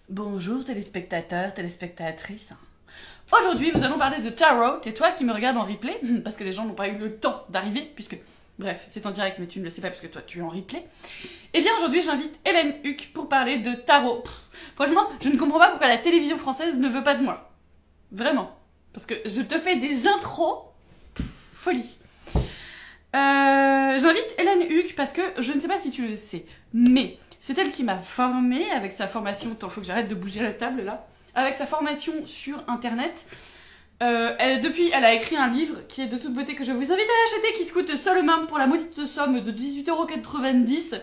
Bonjour téléspectateurs, téléspectatrices. Aujourd'hui, nous allons parler de tarot. Et toi qui me regardes en replay, parce que les gens n'ont pas eu le temps d'arriver, puisque, bref, c'est en direct, mais tu ne le sais pas puisque toi tu es en replay. Eh bien, aujourd'hui, j'invite Hélène Huck pour parler de tarot. Franchement, je ne comprends pas pourquoi la télévision française ne veut pas de moi. Vraiment. Parce que je te fais des intros. Folie. J'invite Hélène Huck parce que je ne sais pas si tu le sais, mais c'est elle qui m'a formée avec sa formation. Attends, faut que j'arrête de bouger la table là. Avec sa formation sur internet. Depuis, elle a écrit un livre qui est de toute beauté que je vous invite à acheter, qui se coûte seulement pour la maudite somme de 18,90 €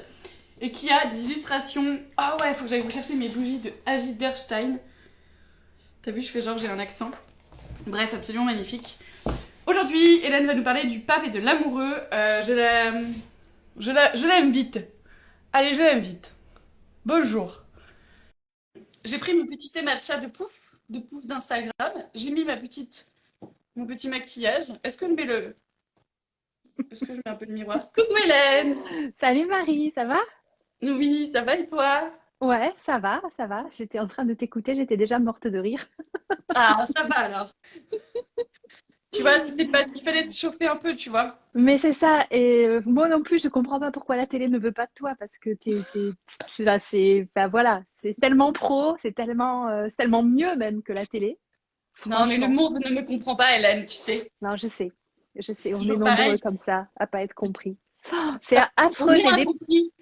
et qui a des illustrations. Ah ouais, faut que j'aille vous chercher mes bougies de Agi Derstein. T'as vu, je fais genre j'ai un accent. Bref, absolument magnifique. Aujourd'hui, Hélène va nous parler du pape et de l'amoureux. Je l'invite. Allez, je l'invite. Bonjour. J'ai pris mon petit thé matcha de pouf d'Instagram. J'ai mis mon petit maquillage. Est-ce que je mets un peu de miroir? Coucou Hélène. Salut Marie, ça va? Oui, ça va et toi? Ouais, ça va, ça va. J'étais en train de t'écouter, j'étais déjà morte de rire. Ah, ça va alors. Tu vois, c'était pas, il fallait te chauffer un peu, tu vois. Mais c'est ça, et moi non plus, je comprends pas pourquoi la télé ne veut pas de toi, parce que enfin, voilà, c'est tellement pro, c'est tellement mieux même que la télé, Non, mais le franchement. monde ne me comprend pas, Hélène, tu sais. Non, je C'est sais, on est toujours nombreux pareil. comme ça à pas être compris. Oh, c'est On affreux, est incompris.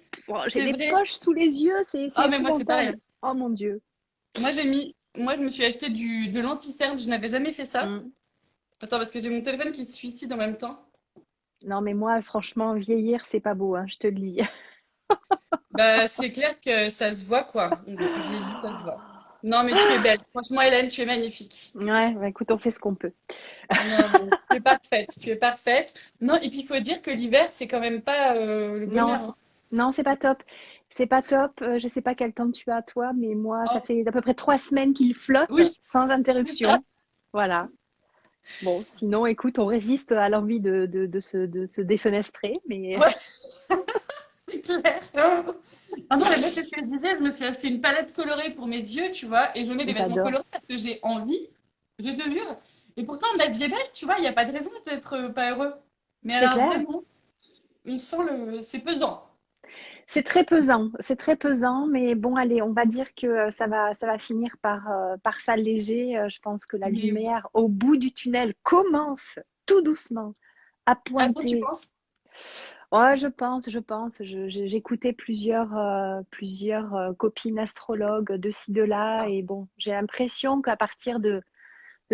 j'ai C'est des vrai. poches sous les yeux, c'est Ah, mais moi, c'est pareil. épouvantable. Oh mon Dieu. Moi, je me suis acheté de l'anti-cerne. Je n'avais jamais fait ça. Mm. Attends, parce que j'ai mon téléphone qui se suicide en même temps. Non, mais moi, franchement, vieillir, c'est pas beau, hein, je te le dis. Bah, c'est clair que ça se voit, quoi. On vieillit, ça se voit. Non, mais tu es belle. Franchement, Hélène, tu es magnifique. Ouais, bah écoute, on fait ce qu'on peut. Non, non, tu es parfaite. Tu es parfaite. Non, et puis il faut dire que l'hiver, c'est quand même pas le Non, bonheur, hein. non, c'est pas top. C'est pas top. Je sais pas quel temps tu as, toi, mais moi, ça Oh, fait à peu près 3 semaines qu'il flotte oui, sans c'est ça. interruption. Voilà. Bon, sinon, écoute, on résiste à l'envie de se défenestrer, mais Ouais, c'est clair. Ah non, mais moi, c'est ce que je disais. Je me suis acheté une palette colorée pour mes yeux, tu vois, et je mets des vêtements j'adore. colorés parce que j'ai envie. Je te jure. Et pourtant, la vie est belle, tu vois, il n'y a pas de raison d'être pas heureux. Mais C'est alors, clair. vraiment, on sent le. C'est pesant. C'est très pesant, mais bon, allez, on va dire que ça va finir par s'alléger. Je pense que la Mais oui. lumière au bout du tunnel commence tout doucement à Ah bon, tu pointer. penses? Ouais, je pense. J'écoutais plusieurs copines astrologues de ci, de là, Ah, et bon, j'ai l'impression qu'à partir de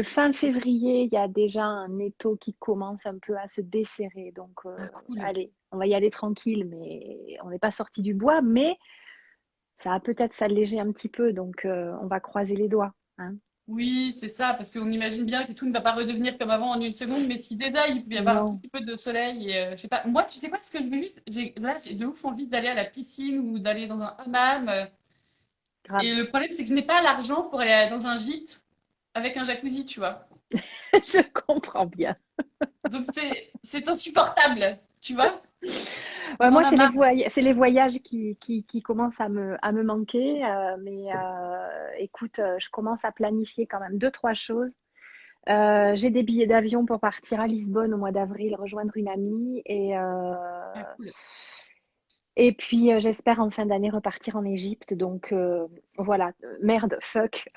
fin février, il y a déjà un étau qui commence un peu à se desserrer. Donc, ah, cool. allez, on va y aller tranquille, mais on n'est pas sorti du bois, mais ça va peut-être s'alléger un petit peu, donc on va croiser les doigts, hein. Oui, c'est ça, parce qu'on imagine bien que tout ne va pas redevenir comme avant en une seconde, mais si déjà il pouvait y avoir un tout Non, petit peu de soleil, et je sais pas, moi, tu sais quoi, ce que je veux juste, j'ai de ouf envie d'aller à la piscine ou d'aller dans un hammam, grave. et le problème, c'est que je n'ai pas l'argent pour aller dans un gîte avec un jacuzzi, tu vois. Je comprends bien. Donc c'est insupportable, tu vois. Ouais, On en moi, a marre. c'est les voyages qui commencent à me manquer. Mais écoute, je commence à planifier quand même deux, trois choses. J'ai des billets d'avion pour partir à Lisbonne au mois d'avril, rejoindre une amie. Ah, cool. Et puis, j'espère en fin d'année repartir en Égypte. Donc, voilà, merde, fuck,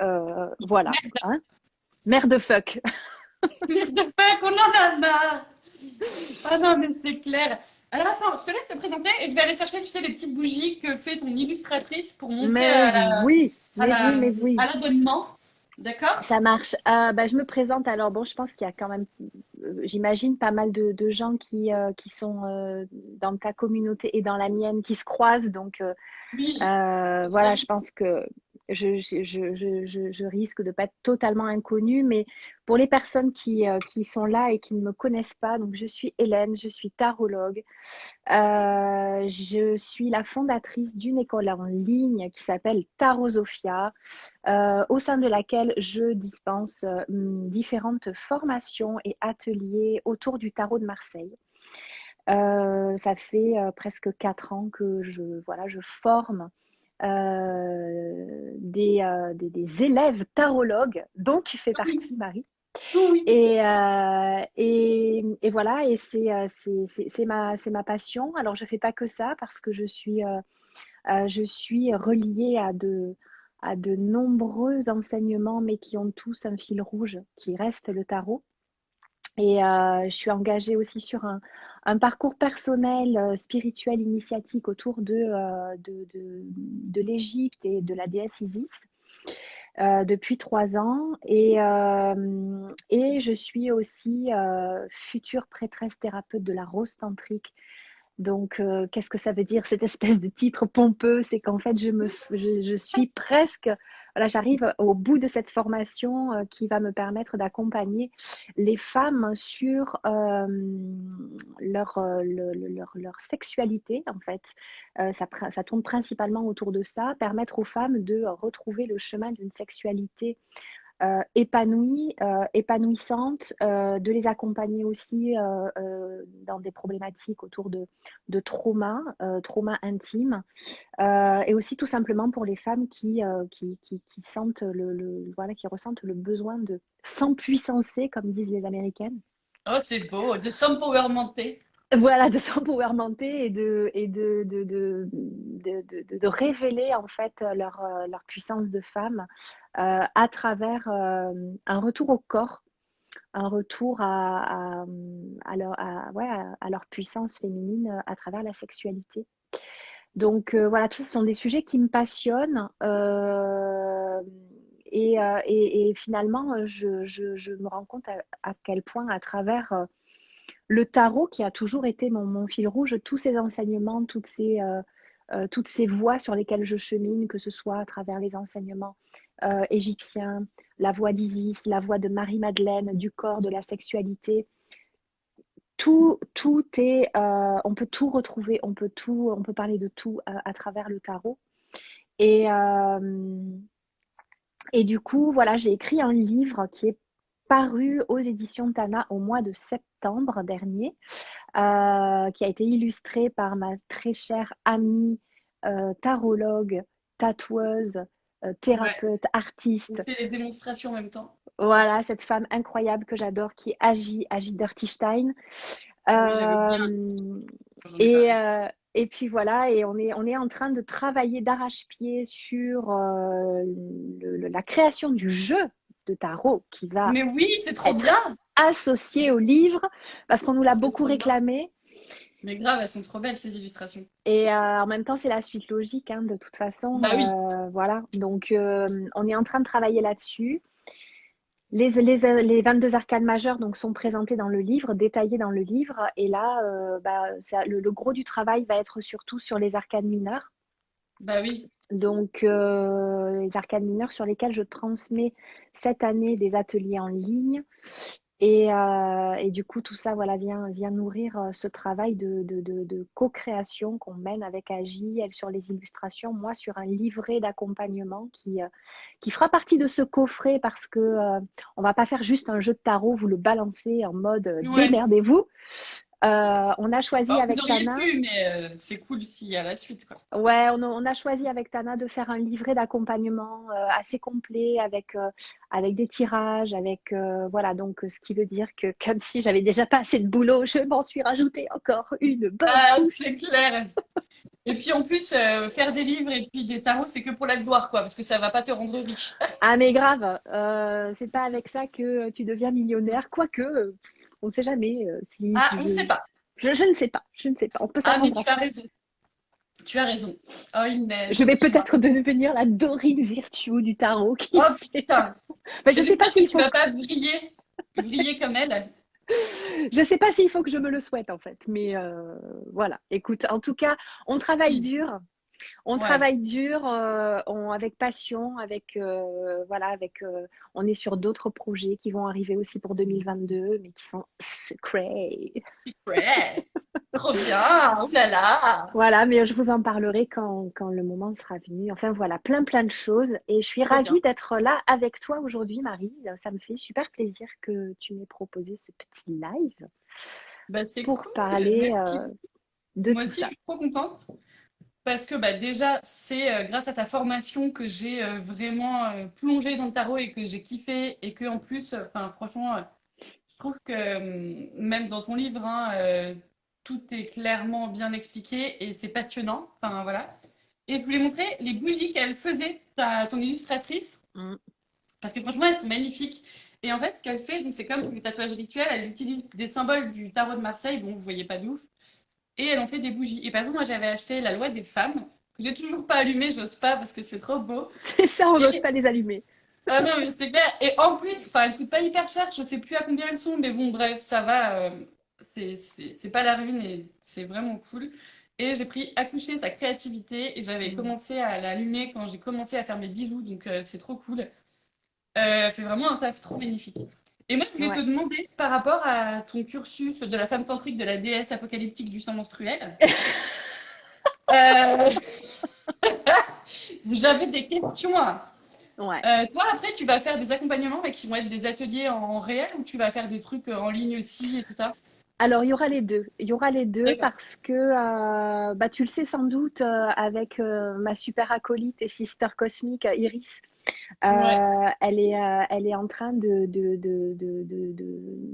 voilà, Merde, hein? Merde, fuck. merde, fuck, on en a marre. Ah non, mais c'est clair. Alors attends, je te laisse te présenter et je vais aller chercher, tu sais, les petites bougies que fait ton illustratrice pour montrer Mais à oui. l'abonnement. D'accord? Ça marche. Bah, je me présente alors. Bon, je pense qu'il y a quand même, j'imagine, pas mal de gens qui sont dans ta communauté et dans la mienne qui se croisent. Donc, Oui, voilà, absolument. je pense que je risque de ne pas être totalement inconnue, mais pour les personnes qui sont là et qui ne me connaissent pas, donc je suis Hélène, je suis tarologue. Je suis la fondatrice d'une école en ligne qui s'appelle Tarosopia, au sein de laquelle je dispense différentes formations et ateliers autour du tarot de Marseille. Ça fait presque 4 ans que voilà, je forme des élèves tarologues dont tu fais Oui, partie, Marie. oui. Et voilà, et c'est ma passion. Alors, je fais pas que ça parce que je suis reliée à de nombreux enseignements, mais qui ont tous un fil rouge qui reste le tarot. Et je suis engagée aussi sur un parcours personnel, spirituel, initiatique autour de l'Égypte et de la déesse Isis depuis 3 ans. Et je suis aussi future prêtresse thérapeute de la rose tantrique. Donc, qu'est-ce que ça veut dire, cette espèce de titre pompeux? C'est qu'en fait, je suis presque, voilà, j'arrive au bout de cette formation qui va me permettre d'accompagner les femmes sur leur sexualité, en fait. Ça tourne principalement autour de ça, permettre aux femmes de retrouver le chemin d'une sexualité épanouie, épanouissante, de les accompagner aussi dans des problématiques autour de trauma intime, et aussi tout simplement pour les femmes qui sentent voilà, qui ressentent le besoin de s'empuissancer, comme disent les Américaines. Oh, c'est beau, de s'empowermenter. Voilà, de s'empowermenter et de révéler en fait leur puissance de femme à travers un retour au corps, un retour ouais, à leur puissance féminine à travers la sexualité. Donc voilà, tout ça, ce sont des sujets qui me passionnent. Et finalement, je me rends compte à quel point, à travers le tarot, qui a toujours été mon fil rouge, tous ces enseignements, toutes ces voies sur lesquelles je chemine, que ce soit à travers les enseignements égyptiens, la voie d'Isis, la voie de Marie-Madeleine, du corps, de la sexualité, tout est, on peut tout retrouver, on peut parler de tout à travers le tarot. Et, et du coup, voilà, j'ai écrit un livre qui est paru aux éditions Tana au mois de septembre dernier, qui a été illustré par ma très chère amie tarologue, tatoueuse, Ouais, thérapeute, on artiste. fait les démonstrations en même temps. Voilà, cette femme incroyable que j'adore qui est Agi Dirtystein. Ah oui, j'avais oublié un Euh, jour, j'en ai et, parlé. euh, et puis voilà, et on est en train de travailler d'arrache-pied sur la création du jeu de tarot qui va Mais oui, c'est trop être bien! associé au livre parce qu'on nous l'a C'est beaucoup trop bien. réclamé. Mais grave, elles sont trop belles ces illustrations. Et en même temps, c'est la suite logique, hein, de toute façon. Bah oui. Voilà, donc on est en train de travailler là-dessus. Les 22 arcanes majeures donc, sont présentées dans le livre, détaillées dans le livre. Et là, le gros du travail va être surtout sur les arcanes mineures. Bah oui. Donc, les arcanes mineures sur lesquelles je transmets cette année des ateliers en ligne. Et du coup, tout ça voilà, vient nourrir ce travail de co-création qu'on mène avec Agi, elle sur les illustrations, moi sur un livret d'accompagnement qui fera partie de ce coffret parce que on va pas faire juste un jeu de tarot, vous le balancez en mode Ouais. démerdez-vous. On a choisi Bah, vous avec auriez Tana. pu, mais c'est cool s'il y a la suite, quoi. Ouais, on a choisi avec Tana de faire un livret d'accompagnement assez complet avec des tirages, avec voilà, donc ce qui veut dire que comme si j'avais déjà pas assez de boulot, je m'en suis rajouté encore une bonne Ah, couche. c'est clair. Et puis en plus, faire des livres et puis des tarots, c'est que pour la gloire, quoi, parce que ça va pas te rendre riche. Ah mais grave, c'est pas avec ça que tu deviens millionnaire, quoique on sait jamais Ah, si on sait pas. je ne sais pas, je ne sais pas, on peut Ah, mais s'attendre à tu as ça. raison. Tu as raison. Oh, il Je neige vais chez moi. peut-être devenir la Dorine Virtue du tarot, qui Oh sait. putain. Mais je sais pas J'espère que s'il tu faut vas pas vriller, vriller comme elle. Je sais pas s'il faut que je me le souhaite en fait, mais voilà. Écoute, en tout cas, on travaille Si. dur, on Ouais. travaille dur, avec passion, voilà, on est sur d'autres projets qui vont arriver aussi pour 2022, mais qui sont secrets. Secret. Trop bien. Oh là là. Voilà, mais je vous en parlerai quand le moment sera venu. Enfin voilà, plein de choses. Et je suis Trop bien. ravie d'être là avec toi aujourd'hui, Marie. Ça me fait super plaisir que tu m'aies proposé ce petit live Bah c'est pour cool. parler Merci. de Moi tout aussi, je ça. suis trop contente. Parce que bah, déjà, c'est grâce à ta formation que j'ai vraiment plongé dans le tarot et que j'ai kiffé et que en plus, enfin franchement, je trouve que même dans ton livre, hein, tout est clairement bien expliqué et c'est passionnant. Enfin voilà. Et je voulais montrer les bougies qu'elle faisait, ton illustratrice, Mm. parce que franchement, elles sont magnifiques. Et en fait, ce qu'elle fait, donc c'est comme pour les tatouages rituels, elle utilise des symboles du tarot de Marseille, bon, vous voyez pas de ouf, et elle en fait des bougies. Et par exemple, moi, j'avais acheté La Loi des femmes, que j'ai toujours pas allumé, j'ose pas parce que c'est trop beau. C'est ça, on n'ose Et, pas les allumer. ah non, mais c'est clair. Et en plus, enfin, elles coûtent pas hyper cher, je sais plus à combien elles sont, mais bon, bref, ça va. C'est pas la ruine et c'est vraiment cool. Et j'ai pris accoucher sa créativité et j'avais Mm. commencé à l'allumer quand j'ai commencé à faire mes bijoux, donc c'est trop cool. C'est vraiment un taf trop magnifique. Et moi, je voulais te Ouais. demander, par rapport à ton cursus de la femme tantrique de la déesse apocalyptique du sang menstruel, euh, j'avais des questions. Ouais. Toi, après, tu vas faire des accompagnements, mais qui vont être des ateliers en réel ou tu vas faire des trucs en ligne aussi et tout ça? Alors, il y aura les deux. Il y aura les deux D'accord. parce que, bah, tu le sais sans doute, avec ma super acolyte et sister cosmique, Iris, Ouais. elle est en train de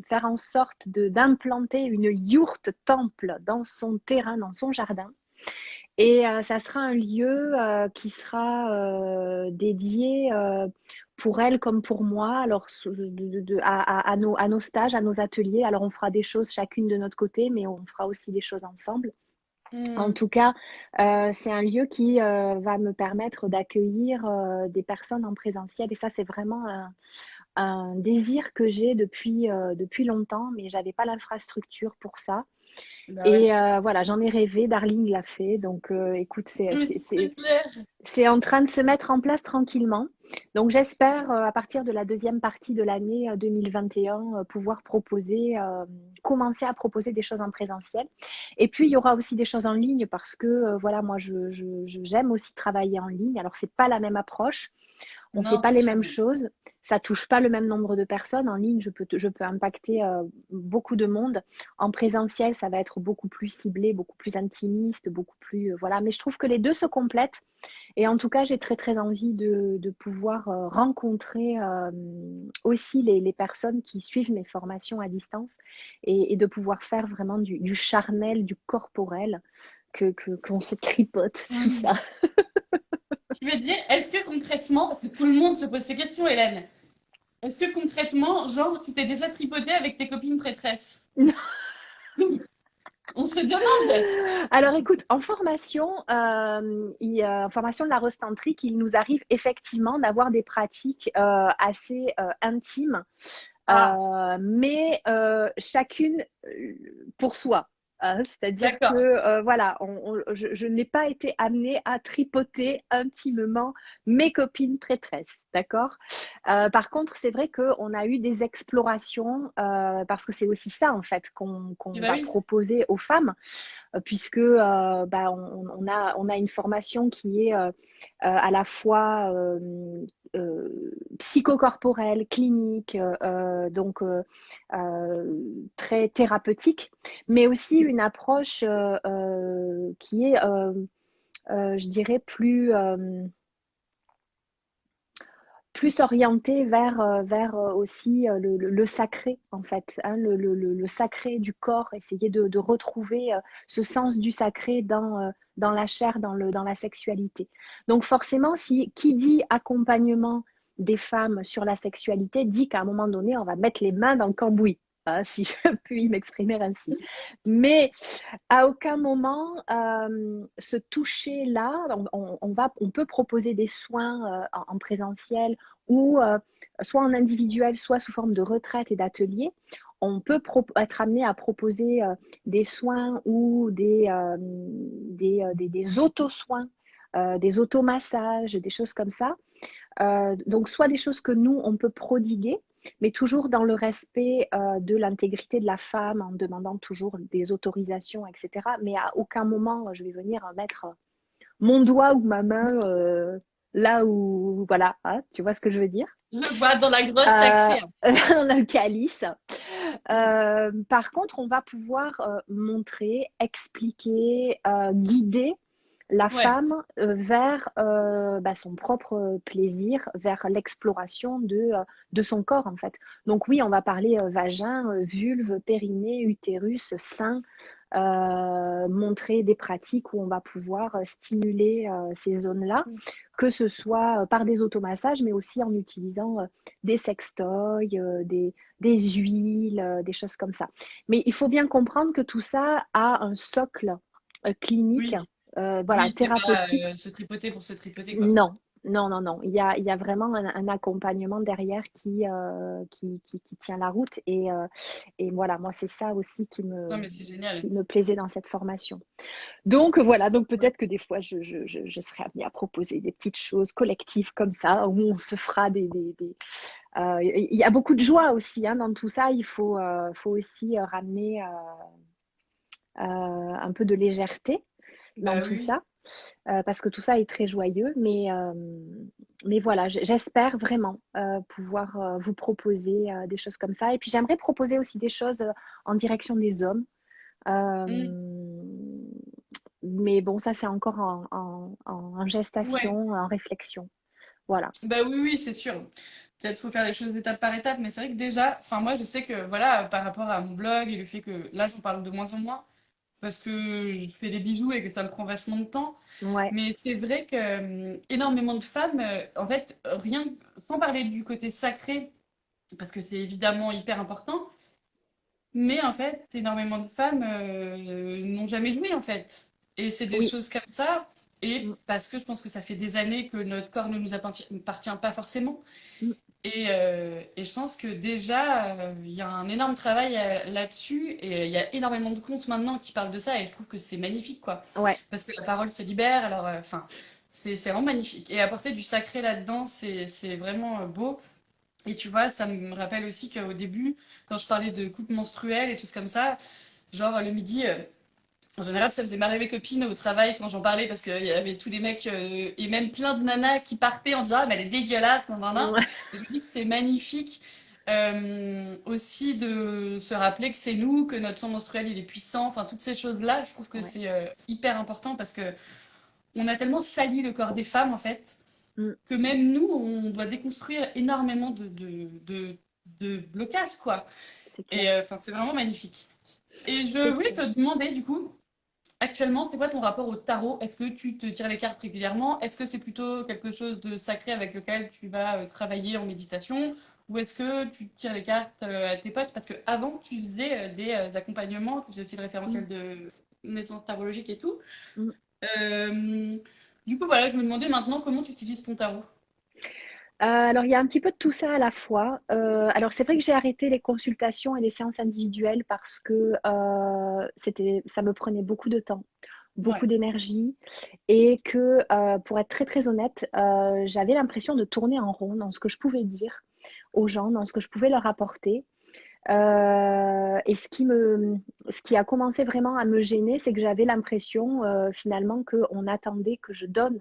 faire en sorte d'implanter une yourte temple dans son terrain, dans son jardin. Et ça sera un lieu qui sera dédié pour elle comme pour moi, alors à nos stages, à nos ateliers. Alors on fera des choses chacune de notre côté, mais on fera aussi des choses ensemble. En Hmm. tout cas, c'est un lieu qui va me permettre d'accueillir des personnes en présentiel. Et ça, c'est vraiment un désir que j'ai depuis longtemps, mais j'avais pas l'infrastructure pour ça. Bah ouais. Et voilà, j'en ai rêvé, Darling l'a fait. Donc, écoute, Mais c'est clair. c'est en train de se mettre en place tranquillement. Donc, j'espère, à partir de la deuxième partie de l'année 2021, pouvoir commencer à proposer des choses en présentiel. Et puis, il y aura aussi des choses en ligne parce que, voilà, moi, j'aime aussi travailler en ligne. Alors, c'est pas la même approche. On ne fait Non, pas c'est les sûr. mêmes choses, ça touche pas le même nombre de personnes. En ligne, je peux impacter beaucoup de monde. En présentiel, ça va être beaucoup plus ciblé, beaucoup plus intimiste, beaucoup plus voilà. Mais je trouve que les deux se complètent. Et en tout cas, j'ai très très envie de pouvoir rencontrer aussi les personnes qui suivent mes formations à distance et de pouvoir faire vraiment du charnel, du corporel, qu'on se tripote tout Hmm. ça. Je veux dire, est-ce que concrètement, parce que tout le monde se pose ces questions, Hélène, est-ce que concrètement, genre, tu t'es déjà tripoté avec tes copines prêtresses? On se demande. Alors écoute, en formation de la rose tantrique, il nous arrive effectivement d'avoir des pratiques assez intimes, Ah, mais chacune pour soi. C'est-à-dire que d'accord. voilà, je n'ai pas été amenée à tripoter intimement mes copines prêtresses, d'accord? Par contre, c'est vrai qu'on a eu des explorations, parce que c'est aussi ça en fait Et qu'on bah va oui. proposer aux femmes puisque bah, on a une formation qui est à la fois psychocorporelle, clinique, donc très thérapeutique, mais aussi une approche qui est, je dirais, plus orienté vers aussi le sacré, en fait, hein, le sacré du corps, essayer de retrouver ce sens du sacré dans la chair, dans la sexualité. Donc forcément, qui dit accompagnement des femmes sur la sexualité dit qu'à un moment donné, on va mettre les mains dans le cambouis, hein, si je puis m'exprimer ainsi. Mais à aucun moment, ce toucher-là, on peut proposer des soins en présentiel ou soit en individuel, soit sous forme de retraite et d'atelier. On peut être amené à proposer des soins ou des auto-soins, des automassages, des choses comme ça. Donc, soit des choses que nous, on peut prodiguer, mais toujours dans le respect de l'intégrité de la femme, en demandant toujours des autorisations, etc. Mais à aucun moment, je vais venir mettre mon doigt ou ma main là où, voilà, hein, tu vois ce que je veux dire. Je vois dans la grotte Euh, sacrée. on a le calice. Mm. Par contre, on va pouvoir montrer, expliquer, guider la Ouais, femme vers son propre plaisir, vers l'exploration de son corps en fait. Donc oui, on va parler vagin, vulve, périnée, utérus, sein, montrer des pratiques où on va pouvoir stimuler ces zones-là, que ce soit par des automassages, mais aussi en utilisant des sextoys, des huiles, des choses comme ça. Mais il faut bien comprendre que tout ça a un socle clinique, oui, voilà, oui, c'est pas thérapeutique. se tripoter pour se tripoter, quoi. Non, non, non, non. Il y a vraiment un accompagnement derrière qui tient la route. Et voilà, moi, c'est ça aussi Non, mais c'est génial. qui me plaisait dans cette formation. Donc voilà, donc peut-être que des fois, je serai amenée à proposer des petites choses collectives comme ça, où on se fera il y a beaucoup de joie aussi hein, dans tout ça. Il faut aussi ramener un peu de légèreté dans Bah tout oui, ça, parce que tout ça est très joyeux. Mais voilà, j'espère vraiment pouvoir vous proposer des choses comme ça. Et puis j'aimerais proposer aussi des choses en direction des hommes. Euh, oui. mais bon, ça c'est encore en Ouais. gestation, en réflexion. Voilà. Bah oui, oui, c'est sûr. Peut-être faut faire les choses étape par étape, mais c'est vrai que déjà, enfin moi je sais que voilà, par rapport à mon blog et le fait que là j'en parle de moins en moins parce que je fais des bijoux et que ça me prend vachement de temps, Ouais, mais c'est vrai que énormément de femmes, en fait, rien, sans parler du côté sacré, parce que c'est évidemment hyper important, mais en fait, énormément de femmes n'ont jamais joué en fait. Et c'est des oui, choses comme ça. Et mm, parce que je pense que ça fait des années que notre corps ne nous appartient pas forcément. mm, Et je pense que déjà, il y a un énorme travail là-dessus. Et il y a énormément de comptes maintenant qui parlent de ça. Et je trouve que c'est magnifique, quoi. ouais, Parce que la parole se libère. Alors, enfin, c'est vraiment magnifique. Et apporter du sacré là-dedans, c'est vraiment beau. Et tu vois, ça me rappelle aussi qu'au début, quand je parlais de coupe menstruelle et tout comme ça, genre le midi, en général, ça faisait marrer mes copines au travail quand j'en parlais parce qu'il y avait tous les mecs et même plein de nanas qui partaient en disant ah, mais elle est dégueulasse, nan, nan, nan. ouais, Et je me dis que c'est magnifique aussi de se rappeler que c'est nous, que notre sang menstruel il est puissant, enfin toutes ces choses-là, je trouve que ouais, c'est hyper important parce que on a tellement sali le corps des femmes en fait mm, que même nous, on doit déconstruire énormément de blocages, quoi. c'est Et clair. enfin, c'est vraiment magnifique. Et je C'est voulais clair. te demander, du coup, actuellement, c'est quoi ton rapport au tarot? Est-ce que tu te tires les cartes régulièrement? Est-ce que c'est plutôt quelque chose de sacré avec lequel tu vas travailler en méditation? Ou est-ce que tu tires les cartes à tes potes? Parce que avant, tu faisais des accompagnements, tu faisais aussi le Mm, référentiel de naissance tarologique et tout. mm. Euh, du coup, voilà, je me demandais maintenant comment tu utilises ton tarot. Alors, il y a un petit peu de tout ça à la fois. Alors, c'est vrai que j'ai arrêté les consultations et les séances individuelles parce que ça me prenait beaucoup de temps, beaucoup Ouais. d'énergie et que, pour être très très honnête, j'avais l'impression de tourner en rond dans ce que je pouvais dire aux gens, dans ce que je pouvais leur apporter. Et ce qui a commencé vraiment à me gêner, c'est que j'avais l'impression finalement qu'on attendait que je donne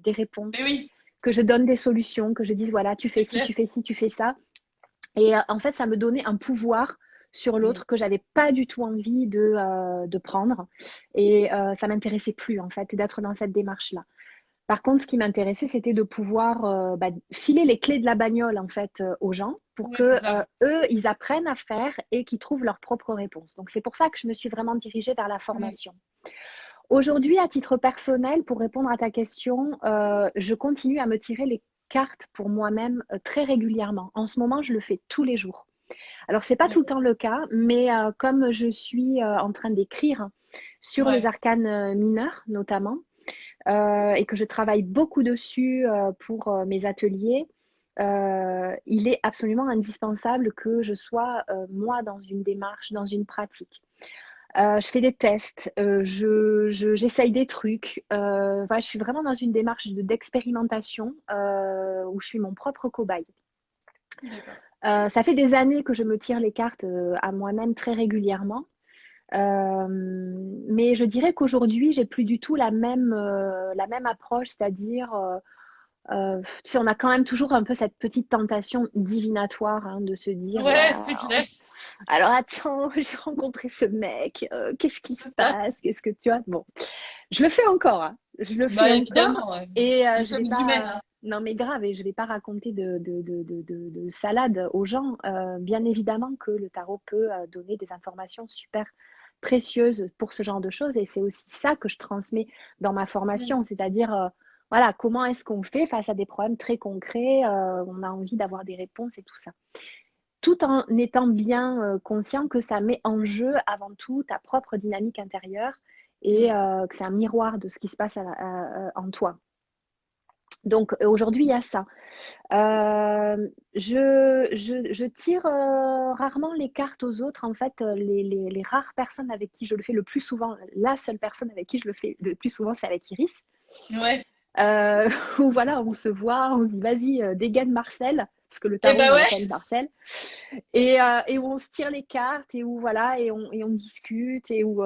des Mais réponses, oui, que je donne des solutions, que je dise voilà, tu fais c'est ci, clair. tu fais ci, tu fais ça. Et en fait, ça me donnait un pouvoir sur Mm. l'autre que j'avais pas du tout envie de prendre. Et ça m'intéressait plus en fait d'être dans cette démarche-là. Par contre, ce qui m'intéressait, c'était de pouvoir filer les clés de la bagnole en fait aux gens pour Ouais, c'est que ça. eux, ils apprennent à faire et qu'ils trouvent leur propre réponse. Donc c'est pour ça que je me suis vraiment dirigée vers la Mm. formation. Aujourd'hui, à titre personnel, pour répondre à ta question, je continue à me tirer les cartes pour moi-même très régulièrement. En ce moment, je le fais tous les jours. Alors, c'est pas tout le D'accord. temps le cas, mais comme je suis en train d'écrire sur les Ouais. arcanes mineurs, notamment, et que je travaille beaucoup dessus pour mes ateliers, il est absolument indispensable que je sois, moi, dans une démarche, dans une pratique. Je fais des tests, j'essaye des trucs. Voilà, je suis vraiment dans une démarche d'expérimentation où je suis mon propre cobaye. D'accord. Ça fait des années que je me tire les cartes à moi-même très régulièrement. Mais je dirais qu'aujourd'hui, j'ai plus du tout la même approche, c'est-à-dire, tu sais, on a quand même toujours un peu cette petite tentation divinatoire hein, de se dire, Ouais, c'est clair. Alors attends, j'ai rencontré ce mec, qu'est-ce qui se C'est ça. passe? Qu'est-ce que tu as? Bon, je le fais encore, hein. Je le Bah fais encore évidemment, ouais. et Nous je sommes vais humaines, pas. hein. Non mais grave, et je vais pas raconter de salade aux gens. Bien évidemment que le tarot peut donner des informations super précieuses pour ce genre de choses et c'est aussi ça que je transmets dans ma Mm. formation, c'est-à-dire voilà, comment est-ce qu'on fait face à des problèmes très concrets, on a envie d'avoir des réponses et tout ça tout en étant bien conscient que ça met en jeu avant tout ta propre dynamique intérieure et Mm. que c'est un miroir de ce qui se passe en toi. Donc aujourd'hui, il y a ça. Je tire rarement les cartes aux autres. En fait, les rares personnes avec qui je le fais le plus souvent, la seule personne avec qui je le fais le plus souvent, c'est avec Iris. Ouais. Euh, où voilà, on se voit, on se dit vas-y, dégaine Marcel, parce que le Et tarot, bah on ouais. l'appelle Marcel. Et où on se tire les cartes et où voilà et on discute et où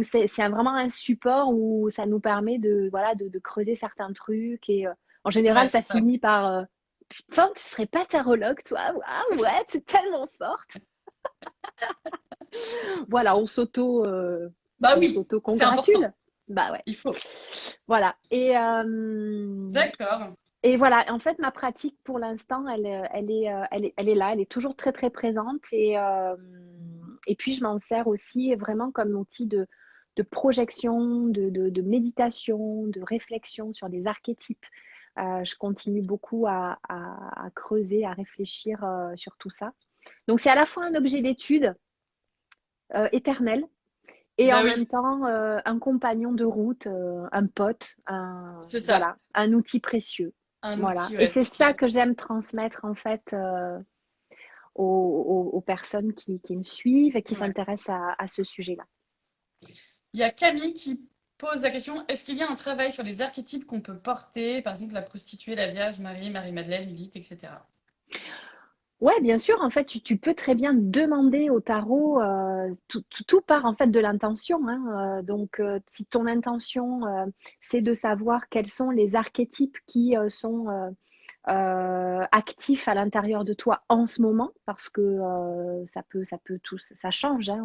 c'est vraiment un support où ça nous permet de voilà de creuser certains trucs et en général Ouais, ça c'est ça. finit par putain tu serais pas tarologue toi ah ouais c'est tellement forte voilà Bah on oui, s'auto c'est important. congratule bah ouais Il faut. voilà D'accord. et voilà, en fait, ma pratique pour l'instant, elle est là, elle est toujours très très présente et puis je m'en sers aussi vraiment comme outil de projection, de méditation, de réflexion sur des archétypes. Je continue beaucoup à creuser, à réfléchir sur tout ça. Donc c'est à la fois un objet d'étude éternel et en Bah même oui, temps un compagnon de route, un pote, c'est ça. voilà, un outil précieux. Un Voilà. outil, Et ouais, c'est c'est ça clair. que j'aime transmettre en fait aux personnes qui me suivent et qui Ouais. s'intéressent à ce sujet-là. Il y a Camille qui pose la question, est-ce qu'il y a un travail sur les archétypes qu'on peut porter, par exemple la prostituée, la Vierge, Marie, Marie-Madeleine, Lilith, etc. Ouais, bien sûr, en fait, tu peux très bien demander au tarot, tout part en fait de l'intention, hein, donc, si ton intention, c'est de savoir quels sont les archétypes qui sont actif à l'intérieur de toi en ce moment parce que ça peut tout, ça change. Hein,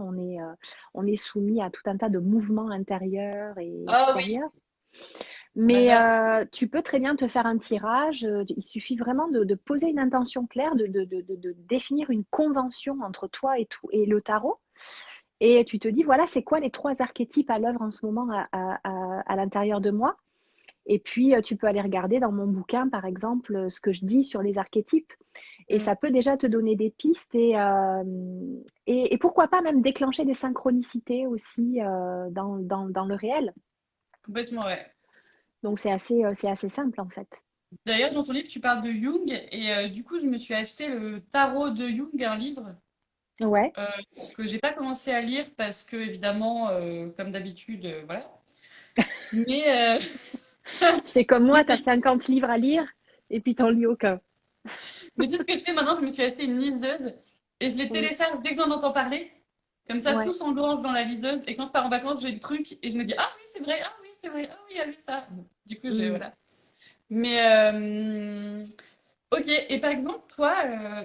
on est soumis à tout un tas de mouvements intérieurs et Ah oui, extérieurs. bah Mais grave. tu peux très bien te faire un tirage. Il suffit vraiment de poser une intention claire, de définir une convention entre toi et le tarot. Et tu te dis, voilà, c'est quoi les trois archétypes à l'œuvre en ce moment à l'intérieur de moi et puis, tu peux aller regarder dans mon bouquin, par exemple, ce que je dis sur les archétypes. Et Mm, ça peut déjà te donner des pistes et pourquoi pas même déclencher des synchronicités aussi dans le réel. complètement, ouais. Donc, c'est assez simple, en fait. D'ailleurs, dans ton livre, tu parles de Jung, et du coup, je me suis acheté le Tarot de Jung, un livre Ouais. euh, que j'ai pas commencé à lire parce que, évidemment, comme d'habitude, voilà. Mais, Tu fais comme mais moi, tu as c'est 50 livres à lire et puis t'en lis aucun. Mais tu sais ce que je fais maintenant? Je me suis acheté une liseuse et je les Mm. télécharge dès que j'en entends parler. Comme ça, tout Ouais. s'engrange dans la liseuse. Et quand je pars en vacances, j'ai le truc et je me dis, ah oui, c'est vrai, ah oui, c'est vrai, ah oui, il y a eu ça. Bon, du coup, Mm. voilà. Mais, ok. Et par exemple, toi,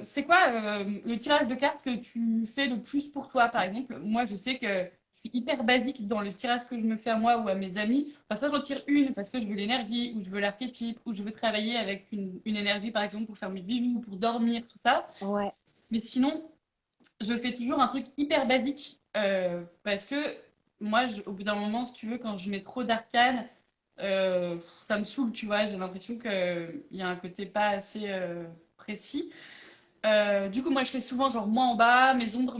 c'est quoi le tirage de cartes que tu fais le plus pour toi, par exemple? Moi, je sais que je suis hyper basique dans le tirage que je me fais à moi ou à mes amis. Enfin, soit j'en tire une parce que je veux l'énergie, ou je veux l'archétype, ou je veux travailler avec une énergie, par exemple, pour faire mes bijoux, pour dormir, tout ça. Ouais. Mais sinon, je fais toujours un truc hyper basique parce que moi, au bout d'un moment, si tu veux, quand je mets trop d'arcanes, ça me saoule, tu vois. J'ai l'impression qu'il y a un côté pas assez précis. Du coup, moi, je fais souvent genre moi en bas, mes ombres,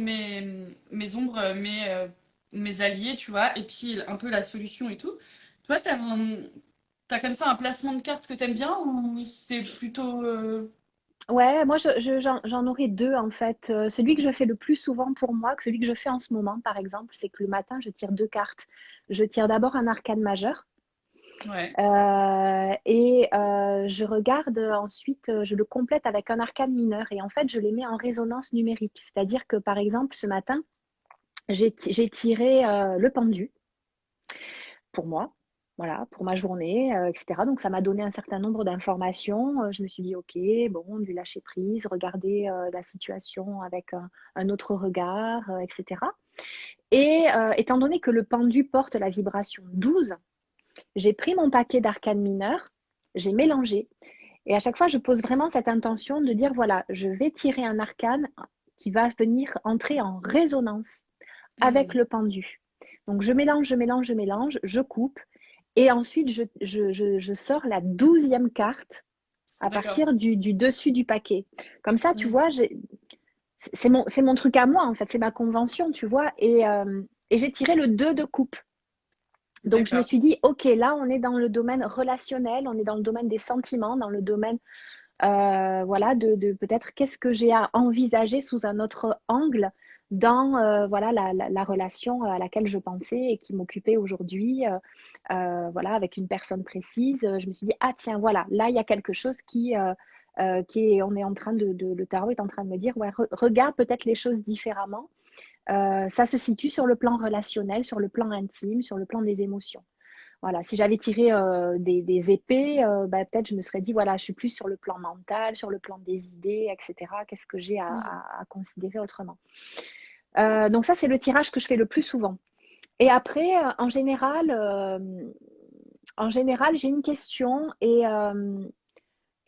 mes alliés, tu vois, et puis un peu la solution et tout. Toi, t'as comme ça un placement de cartes que t'aimes bien ou c'est plutôt... Ouais, moi j'en aurais deux en fait. Celui que je fais le plus souvent pour moi, que celui que je fais en ce moment par exemple, c'est que le matin je tire deux cartes. Je tire d'abord un arcane majeur Ouais. je regarde ensuite, je le complète avec un arcane mineur et en fait je les mets en résonance numérique. C'est-à-dire que par exemple ce matin j'ai tiré le pendu pour moi. voilà, pour ma journée, etc. Donc ça m'a donné un certain nombre d'informations. Je me suis dit, ok, bon, du lâcher prise, regarder la situation avec un autre regard, etc. Et étant donné que le pendu porte la vibration 12, j'ai pris mon paquet d'arcanes mineurs, j'ai mélangé. Et à chaque fois, je pose vraiment cette intention de dire, voilà, je vais tirer un arcane qui va venir entrer en résonance avec Hmm. le pendu. Donc je mélange, je mélange, je mélange, je coupe. Et ensuite, je sors la 12e carte à D'accord. partir du dessus du paquet. Comme ça, tu Hmm. vois, c'est mon truc à moi, en fait, c'est ma convention, tu vois. Et j'ai tiré le 2 de coupe. Donc, je me D'accord. suis dit, OK, là, on est dans le domaine relationnel, on est dans le domaine des sentiments, dans le domaine, voilà, de peut-être qu'est-ce que j'ai à envisager sous un autre angle dans voilà, la relation à laquelle je pensais et qui m'occupait aujourd'hui, voilà, avec une personne précise. Je me suis dit, ah tiens, voilà, là, il y a quelque chose qui est, on est en train le tarot est en train de me dire, ouais, regarde peut-être les choses différemment. Ça se situe sur le plan relationnel, sur le plan intime, sur le plan des émotions. Voilà, si j'avais tiré des épées, bah, peut-être je me serais dit, voilà, je suis plus sur le plan mental, sur le plan des idées, etc. Qu'est-ce que j'ai Hmm. à considérer autrement? Donc ça, c'est le tirage que je fais le plus souvent. Et après, en général, j'ai une question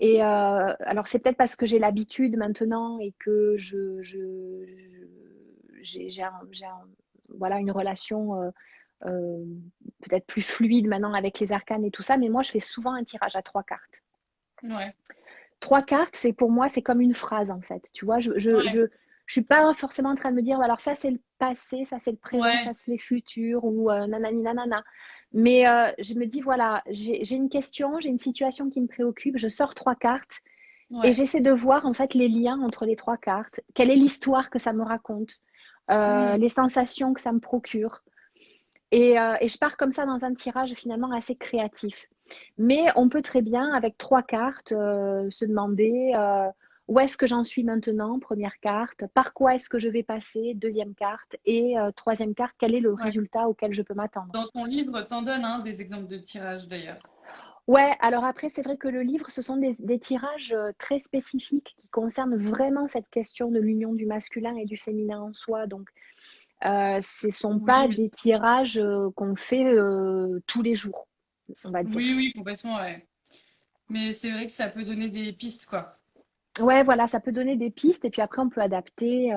alors c'est peut-être parce que j'ai l'habitude maintenant et que voilà, une relation euh, peut-être plus fluide maintenant avec les arcanes et tout ça, mais moi je fais souvent un tirage à trois cartes. Ouais. Trois cartes, c'est pour moi, c'est comme une phrase en fait. Tu vois, Ouais. je suis pas forcément en train de me dire, alors ça c'est le passé, ça c'est le présent, ça Ouais. c'est le futur ou nanani nanana. Mais je me dis, voilà, j'ai une question, j'ai une situation qui me préoccupe, je sors trois cartes et Ouais. j'essaie de voir en fait les liens entre les trois cartes. Quelle est l'histoire que ça me raconte, Hmm. les sensations que ça me procure. Et je pars comme ça dans un tirage finalement assez créatif. Mais on peut très bien, avec trois cartes, se demander où est-ce que j'en suis maintenant, première carte, par quoi est-ce que je vais passer, deuxième carte, et troisième carte, quel est le Ouais. résultat auquel je peux m'attendre. Dans ton livre, t'en donnes hein, des exemples de tirage d'ailleurs. Ouais, alors après, c'est vrai que le livre, ce sont des tirages très spécifiques qui concernent vraiment cette question de l'union du masculin et du féminin en soi. Donc, ce ne sont Oui, pas mais des tirages qu'on fait tous les jours, on va oui, dire. oui, complètement, ouais. Mais c'est vrai que ça peut donner des pistes, quoi. Ouais, voilà, ça peut donner des pistes et puis après on peut adapter,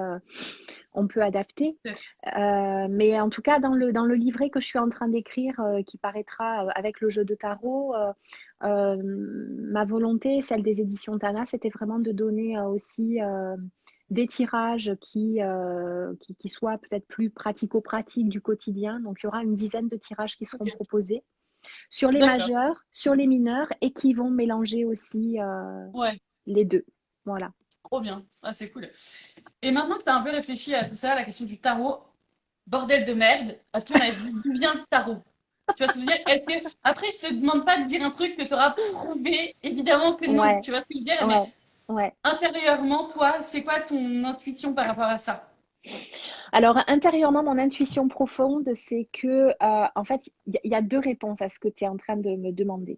on peut adapter. Tout à fait. Mais en tout cas, dans le livret que je suis en train d'écrire, qui paraîtra avec le jeu de tarot, ma volonté, celle des éditions Tana, c'était vraiment de donner aussi des tirages qui soient peut-être plus pratico-pratiques du quotidien. Donc il y aura une dizaine de tirages qui seront Ok. proposés sur les D'accord. majeurs, sur les mineurs et qui vont mélanger aussi Ouais, les deux. Voilà. trop bien. Ah, c'est cool. Et maintenant que tu as un peu réfléchi à tout ça, la question du tarot, bordel de merde, à ton avis, d'où vient le tarot? Tu vois ce que je veux dire? Est-ce que, après, je te demande pas de dire un truc que tu auras prouvé, évidemment que non, Ouais, tu vois ce que je veux dire, mais ouais, ouais. intérieurement, toi, c'est quoi ton intuition par rapport à ça? Alors, intérieurement, mon intuition profonde, c'est que, en fait, il y a deux réponses à ce que tu es en train de me demander.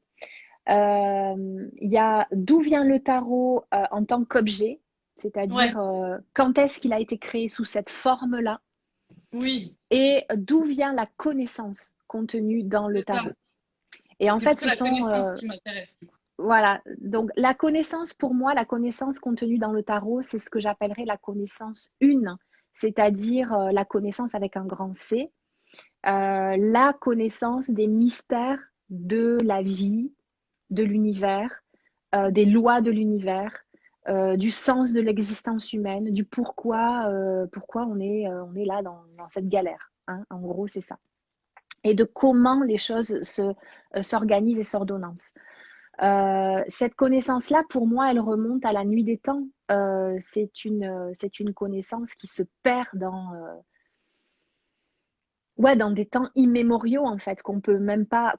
Il y a d'où vient le tarot en tant qu'objet, Ouais, c'est-à-dire quand est-ce qu'il a été créé sous cette forme-là, oui, et d'où vient la connaissance contenue dans le c'est ça. tarot. Et en C'est fait, plutôt ce la sont, connaissance qui m'intéresse, du coup. voilà, donc la connaissance, pour moi, la connaissance contenue dans le tarot, c'est ce que j'appellerais la connaissance une, c'est-à-dire la connaissance avec un grand C, la connaissance des mystères de la vie, de l'univers, des lois de l'univers, du sens de l'existence humaine, du pourquoi on est là dans cette galère, hein. En gros, c'est ça. Et de comment les choses s'organisent et s'ordonnancent. Cette connaissance-là, pour moi, elle remonte à la nuit des temps. C'est une connaissance qui se perd ouais, dans des temps immémoriaux, en fait, qu'on peut même pas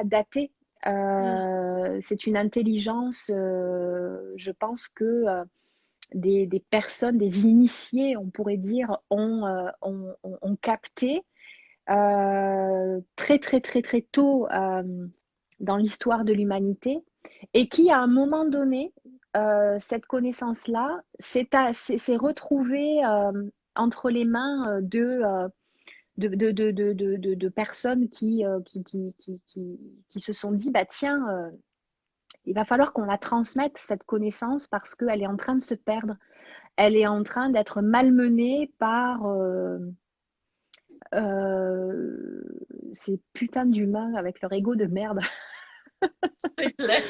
dater. Hmm. C'est une intelligence, je pense que des personnes, des initiés, on pourrait dire, ont capté très très très très tôt dans l'histoire de l'humanité et qui, à un moment donné, cette connaissance-là s'est retrouvée entre les mains de personnes qui se sont dit, bah tiens, il va falloir qu'on la transmette, cette connaissance, parce qu'elle est en train de se perdre. Elle est en train d'être malmenée par ces putains d'humains avec leur ego de merde. C'est clair.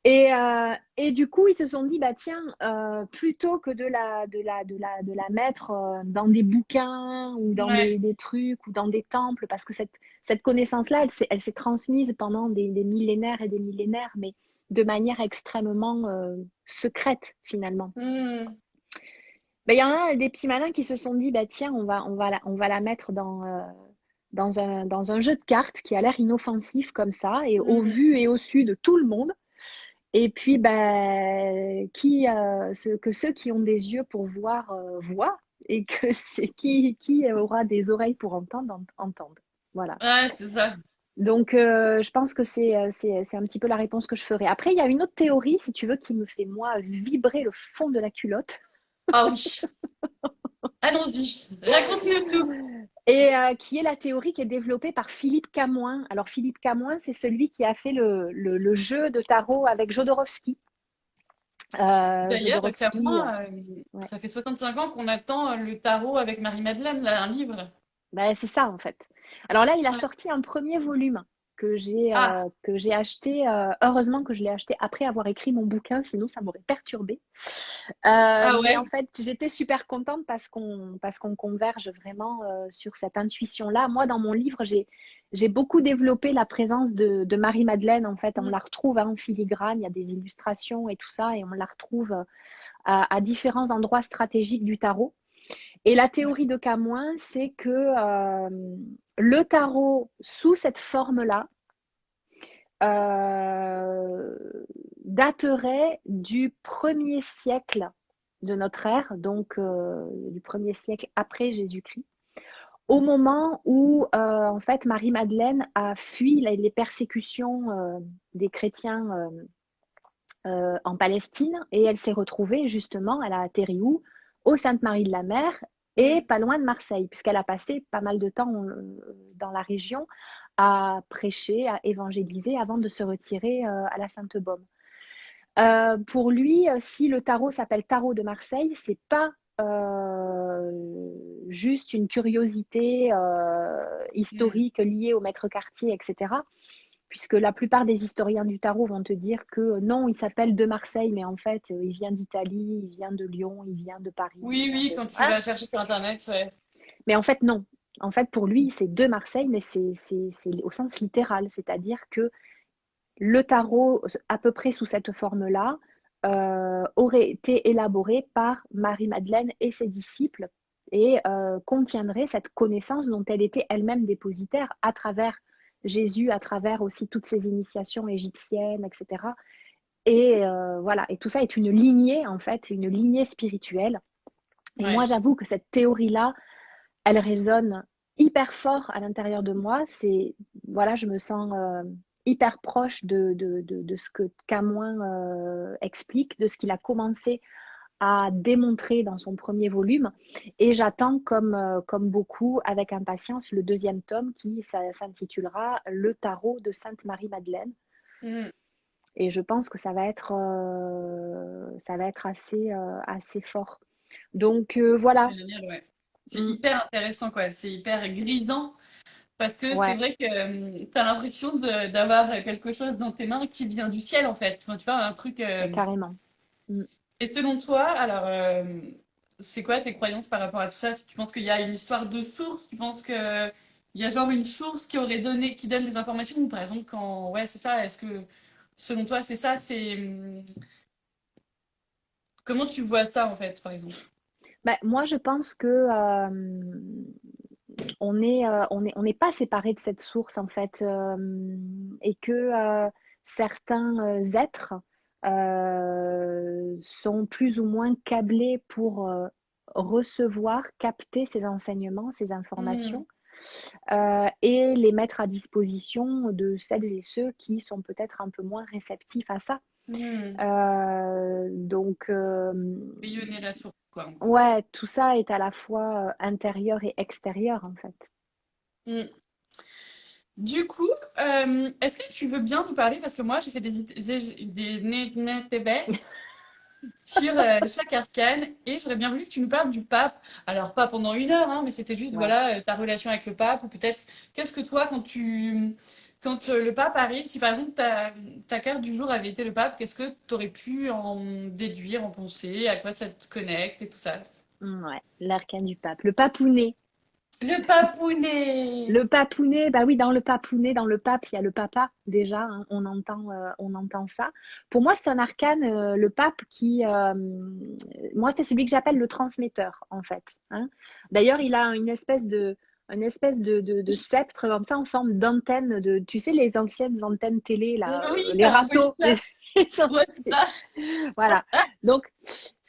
Et du coup, ils se sont dit, bah tiens, plutôt que de la mettre dans des bouquins ou dans Ouais. des trucs ou dans des temples, parce que cette connaissance-là, elle s'est transmise pendant des millénaires et des millénaires, mais de manière extrêmement secrète finalement. Hmm. Ben, il y en a des petits malins qui se sont dit, bah tiens, on va la mettre dans un jeu de cartes qui a l'air inoffensif comme ça, et au Hmm. vu et au su de tout le monde. Et puis, ben, que ceux qui ont des yeux pour voir voient, et que c'est qui aura des oreilles pour entendre, entende. Voilà. Ouais, c'est ça. Donc, je pense que c'est un petit peu la réponse que je ferai. Après, il y a une autre théorie, si tu veux, qui me fait, moi, vibrer le fond de la culotte. Ah oui. Allons-y. Raconte-nous tout. Et qui est la théorie qui est développée par Philippe Camoin. Alors, Philippe Camoin, c'est celui qui a fait le jeu de tarot avec Jodorowsky. D'ailleurs, Jodorowsky, Camoin, ouais. ça fait 65 ans qu'on attend le tarot avec Marie-Madeleine, là, un livre. Ben, c'est ça, en fait. Alors là, il a Ouais. sorti un premier volume Ah, que j'ai acheté. Heureusement que je l'ai acheté après avoir écrit mon bouquin, sinon ça m'aurait perturbée. ah Mais ouais. en fait, j'étais super contente parce qu'on converge vraiment sur cette intuition-là. Moi, dans mon livre, j'ai beaucoup développé la présence de Marie-Madeleine. En fait, on Mm. la retrouve en filigrane, il y a des illustrations et tout ça, et on la retrouve à différents endroits stratégiques du tarot. Et la théorie de Camoin, c'est que le tarot, sous cette forme-là, euh, daterait du premier siècle de notre ère, donc du premier siècle après Jésus-Christ, au moment où en fait Marie-Madeleine a fui les persécutions des chrétiens en Palestine, et elle s'est retrouvée justement, elle a atterri où? Au Sainte-Marie de la Mer et Mm. pas loin de Marseille, puisqu'elle a passé pas mal de temps dans la région à prêcher, à évangéliser avant de se retirer à la Sainte-Baume. Pour lui, si le tarot s'appelle Tarot de Marseille, c'est pas juste une curiosité Mm. historique liée au maître quartier, etc. Puisque la plupart des historiens du tarot vont te dire que non, il s'appelle de Marseille, mais en fait, il vient d'Italie, il vient de Lyon, il vient de Paris, il Oui, vient oui, de... quand tu Hein. vas chercher sur Internet, ouais. Mais en fait, non. En fait, pour lui, c'est de Marseille, mais c'est au sens littéral, c'est-à-dire que le tarot, à peu près sous cette forme-là, aurait été élaboré par Marie-Madeleine et ses disciples, et contiendrait cette connaissance dont elle était elle-même dépositaire à travers Jésus, à travers aussi toutes ces initiations égyptiennes, etc. Et voilà, et tout ça est une lignée, en fait, une lignée spirituelle. Et moi, Ouais. j'avoue que cette théorie-là, elle résonne hyper fort à l'intérieur de moi. C'est, voilà, je me sens hyper proche de ce que Camoin explique, de ce qu'il a commencé à démontrer dans son premier volume. Et j'attends, comme beaucoup, avec impatience, le deuxième tome qui s'intitulera Le tarot de Sainte Marie-Madeleine. Mm. Et je pense que ça va être assez fort. Donc voilà. C'est génial, ouais. C'est Mm. hyper intéressant, quoi. C'est hyper grisant parce que c'est Ouais, vrai que tu as l'impression d'avoir quelque chose dans tes mains qui vient du ciel, en fait. Enfin, tu vois, un truc. carrément. Mm. Et selon toi, alors, c'est quoi tes croyances par rapport à tout ça? Tu penses qu'il y a une histoire de source? Tu penses que il y a genre une source qui aurait donné, qui donne des informations? Ou par exemple, quand, ouais, c'est ça. Est-ce que selon toi, c'est ça? Comment tu vois ça en fait, par exemple? Ben, moi, je pense que on n'est pas séparés de cette source en fait, et que certains êtres sont plus ou moins câblés pour recevoir, capter ces enseignements, ces Hmm. informations. et les mettre à disposition de celles et ceux qui sont peut-être un peu moins réceptifs à ça. Hmm. Donc, Rayonner la source, quoi, en gros. ouais, tout ça est à la fois intérieur et extérieur, en fait. Hmm. Du coup, est-ce que tu veux bien nous parler, parce que moi j'ai fait des sur chaque arcane et j'aurais bien voulu que tu nous parles du pape. Alors pas pendant 1 heure, hein, mais c'était juste Ouais. voilà ta relation avec le pape ou peut-être qu'est-ce que toi quand le pape arrive, si par exemple ta carte du jour avait été le pape, qu'est-ce que tu aurais pu en déduire, en penser, à quoi ça te connecte et tout ça. Ouais, l'arcane du pape. Le papounet. Le papounet! Le papounet, bah oui, dans le papounet, dans le pape, il y a le papa déjà, hein, on entend ça. Pour moi, c'est un arcane, le pape qui, moi, c'est celui que j'appelle le transmetteur, en fait, hein. D'ailleurs, il a une espèce de sceptre comme ça en forme d'antenne, tu sais, les anciennes antennes télé, là, Oui, les râteaux. parabolita. Ouais, c'est ça. Voilà. Donc,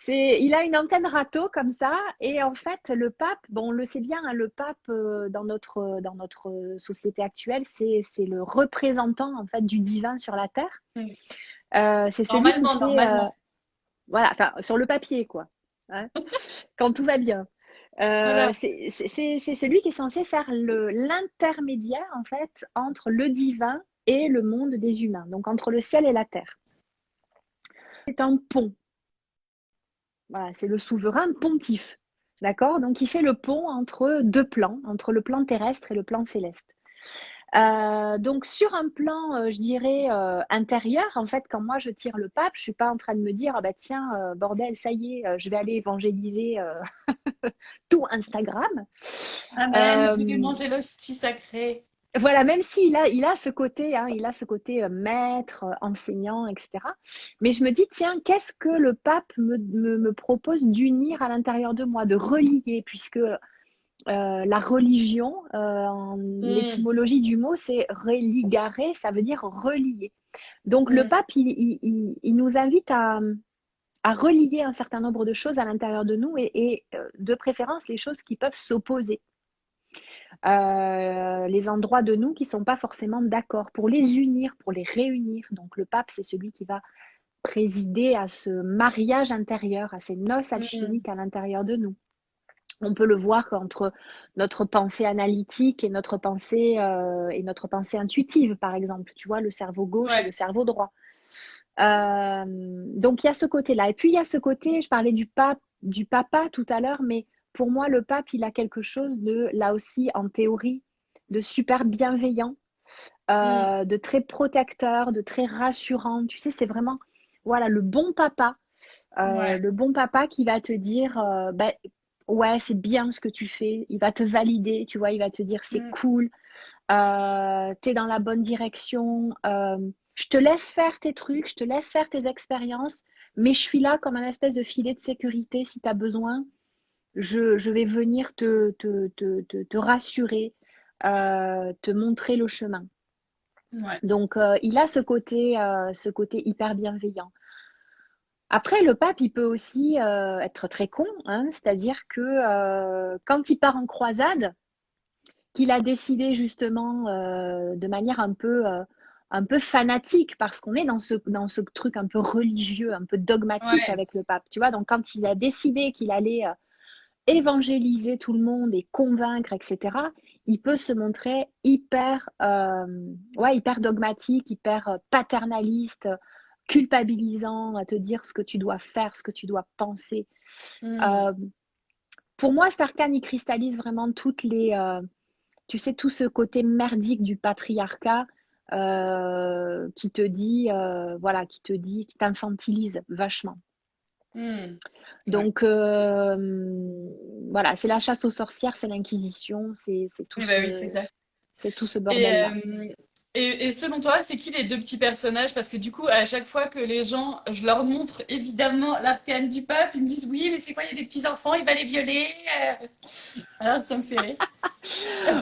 il a une antenne râteau comme ça. Et en fait, le pape, bon, on le sait bien, hein, le pape dans notre société actuelle, c'est le représentant en fait du divin sur la terre. Mm. C'est celui qui Normalement, fait, normalement. voilà, enfin, sur le papier, quoi, hein, quand tout va bien. Voilà. C'est celui qui est censé faire l'intermédiaire en fait entre le divin et le monde des humains, donc entre le ciel et la terre. C'est un pont. Voilà, c'est le souverain pontife. D'accord? Donc, il fait le pont entre deux plans, entre le plan terrestre et le plan céleste. Donc, sur un plan, je dirais, intérieur, en fait, quand moi je tire le pape, je ne suis pas en train de me dire, ah bah tiens, bordel, ça y est, je vais aller évangéliser tout Instagram. Amen, j'ai Euh, mangé l'hostie sacrée. voilà, même s'il a, il a ce côté, hein, il a ce côté maître, enseignant, etc. Mais je me dis, tiens, qu'est-ce que le pape me propose d'unir à l'intérieur de moi, de relier, puisque la religion, Hmm, l'étymologie du mot, c'est religare, ça veut dire relier. Donc le hmm, pape, il nous invite à relier un certain nombre de choses à l'intérieur de nous et de préférence les choses qui peuvent s'opposer, les endroits de nous qui ne sont pas forcément d'accord, pour les unir, pour les réunir. Donc le pape, c'est celui qui va présider à ce mariage intérieur, à ces noces hmm. alchimiques à l'intérieur de nous. On peut le voir entre notre pensée analytique et notre pensée intuitive, par exemple. Tu vois, le cerveau gauche et le Ouais. cerveau droit. Donc il y a ce côté-là. Et puis il y a ce côté, je parlais du papa tout à l'heure, mais pour moi, le pape, il a quelque chose de, là aussi, en théorie, de super bienveillant, Hmm, de très protecteur, de très rassurant. Tu sais, c'est vraiment, voilà, ouais. le bon papa qui va te dire, ben, ouais, c'est bien ce que tu fais. Il va te valider, tu vois, il va te dire, c'est Hmm, cool, t'es dans la bonne direction. Je te laisse faire tes trucs, je te laisse faire tes expériences, mais je suis là comme un espèce de filet de sécurité si tu as besoin. Je vais venir te rassurer, te montrer le chemin. ouais. Donc, il a ce côté hyper bienveillant. Après, le pape, il peut aussi être très con, hein, c'est-à-dire que quand il part en croisade, qu'il a décidé justement de manière un peu fanatique, parce qu'on est dans ce truc un peu religieux, un peu dogmatique Ouais. avec le pape, tu vois. Donc, quand il a décidé qu'il allait évangéliser tout le monde et convaincre, etc., il peut se montrer ouais, hyper dogmatique, hyper paternaliste, culpabilisant, à te dire ce que tu dois faire, ce que tu dois penser. Hmm, Euh, pour moi, cet arcane, il cristallise vraiment tu sais, tout ce côté merdique du patriarcat voilà, qui t'infantilise vachement. hmm. Ouais. Donc, voilà, c'est la chasse aux sorcières, c'est l'inquisition, c'est tout Eh ben oui, c'est ça. c'est tout ce Et, bordel-là. et selon toi, c'est qui les deux petits personnages? Parce que du coup, à chaque fois que les gens, je leur montre évidemment l'arcane du pape, ils me disent oui, mais c'est quoi, il y a des petits enfants, il va les violer. Alors ça me fait rire.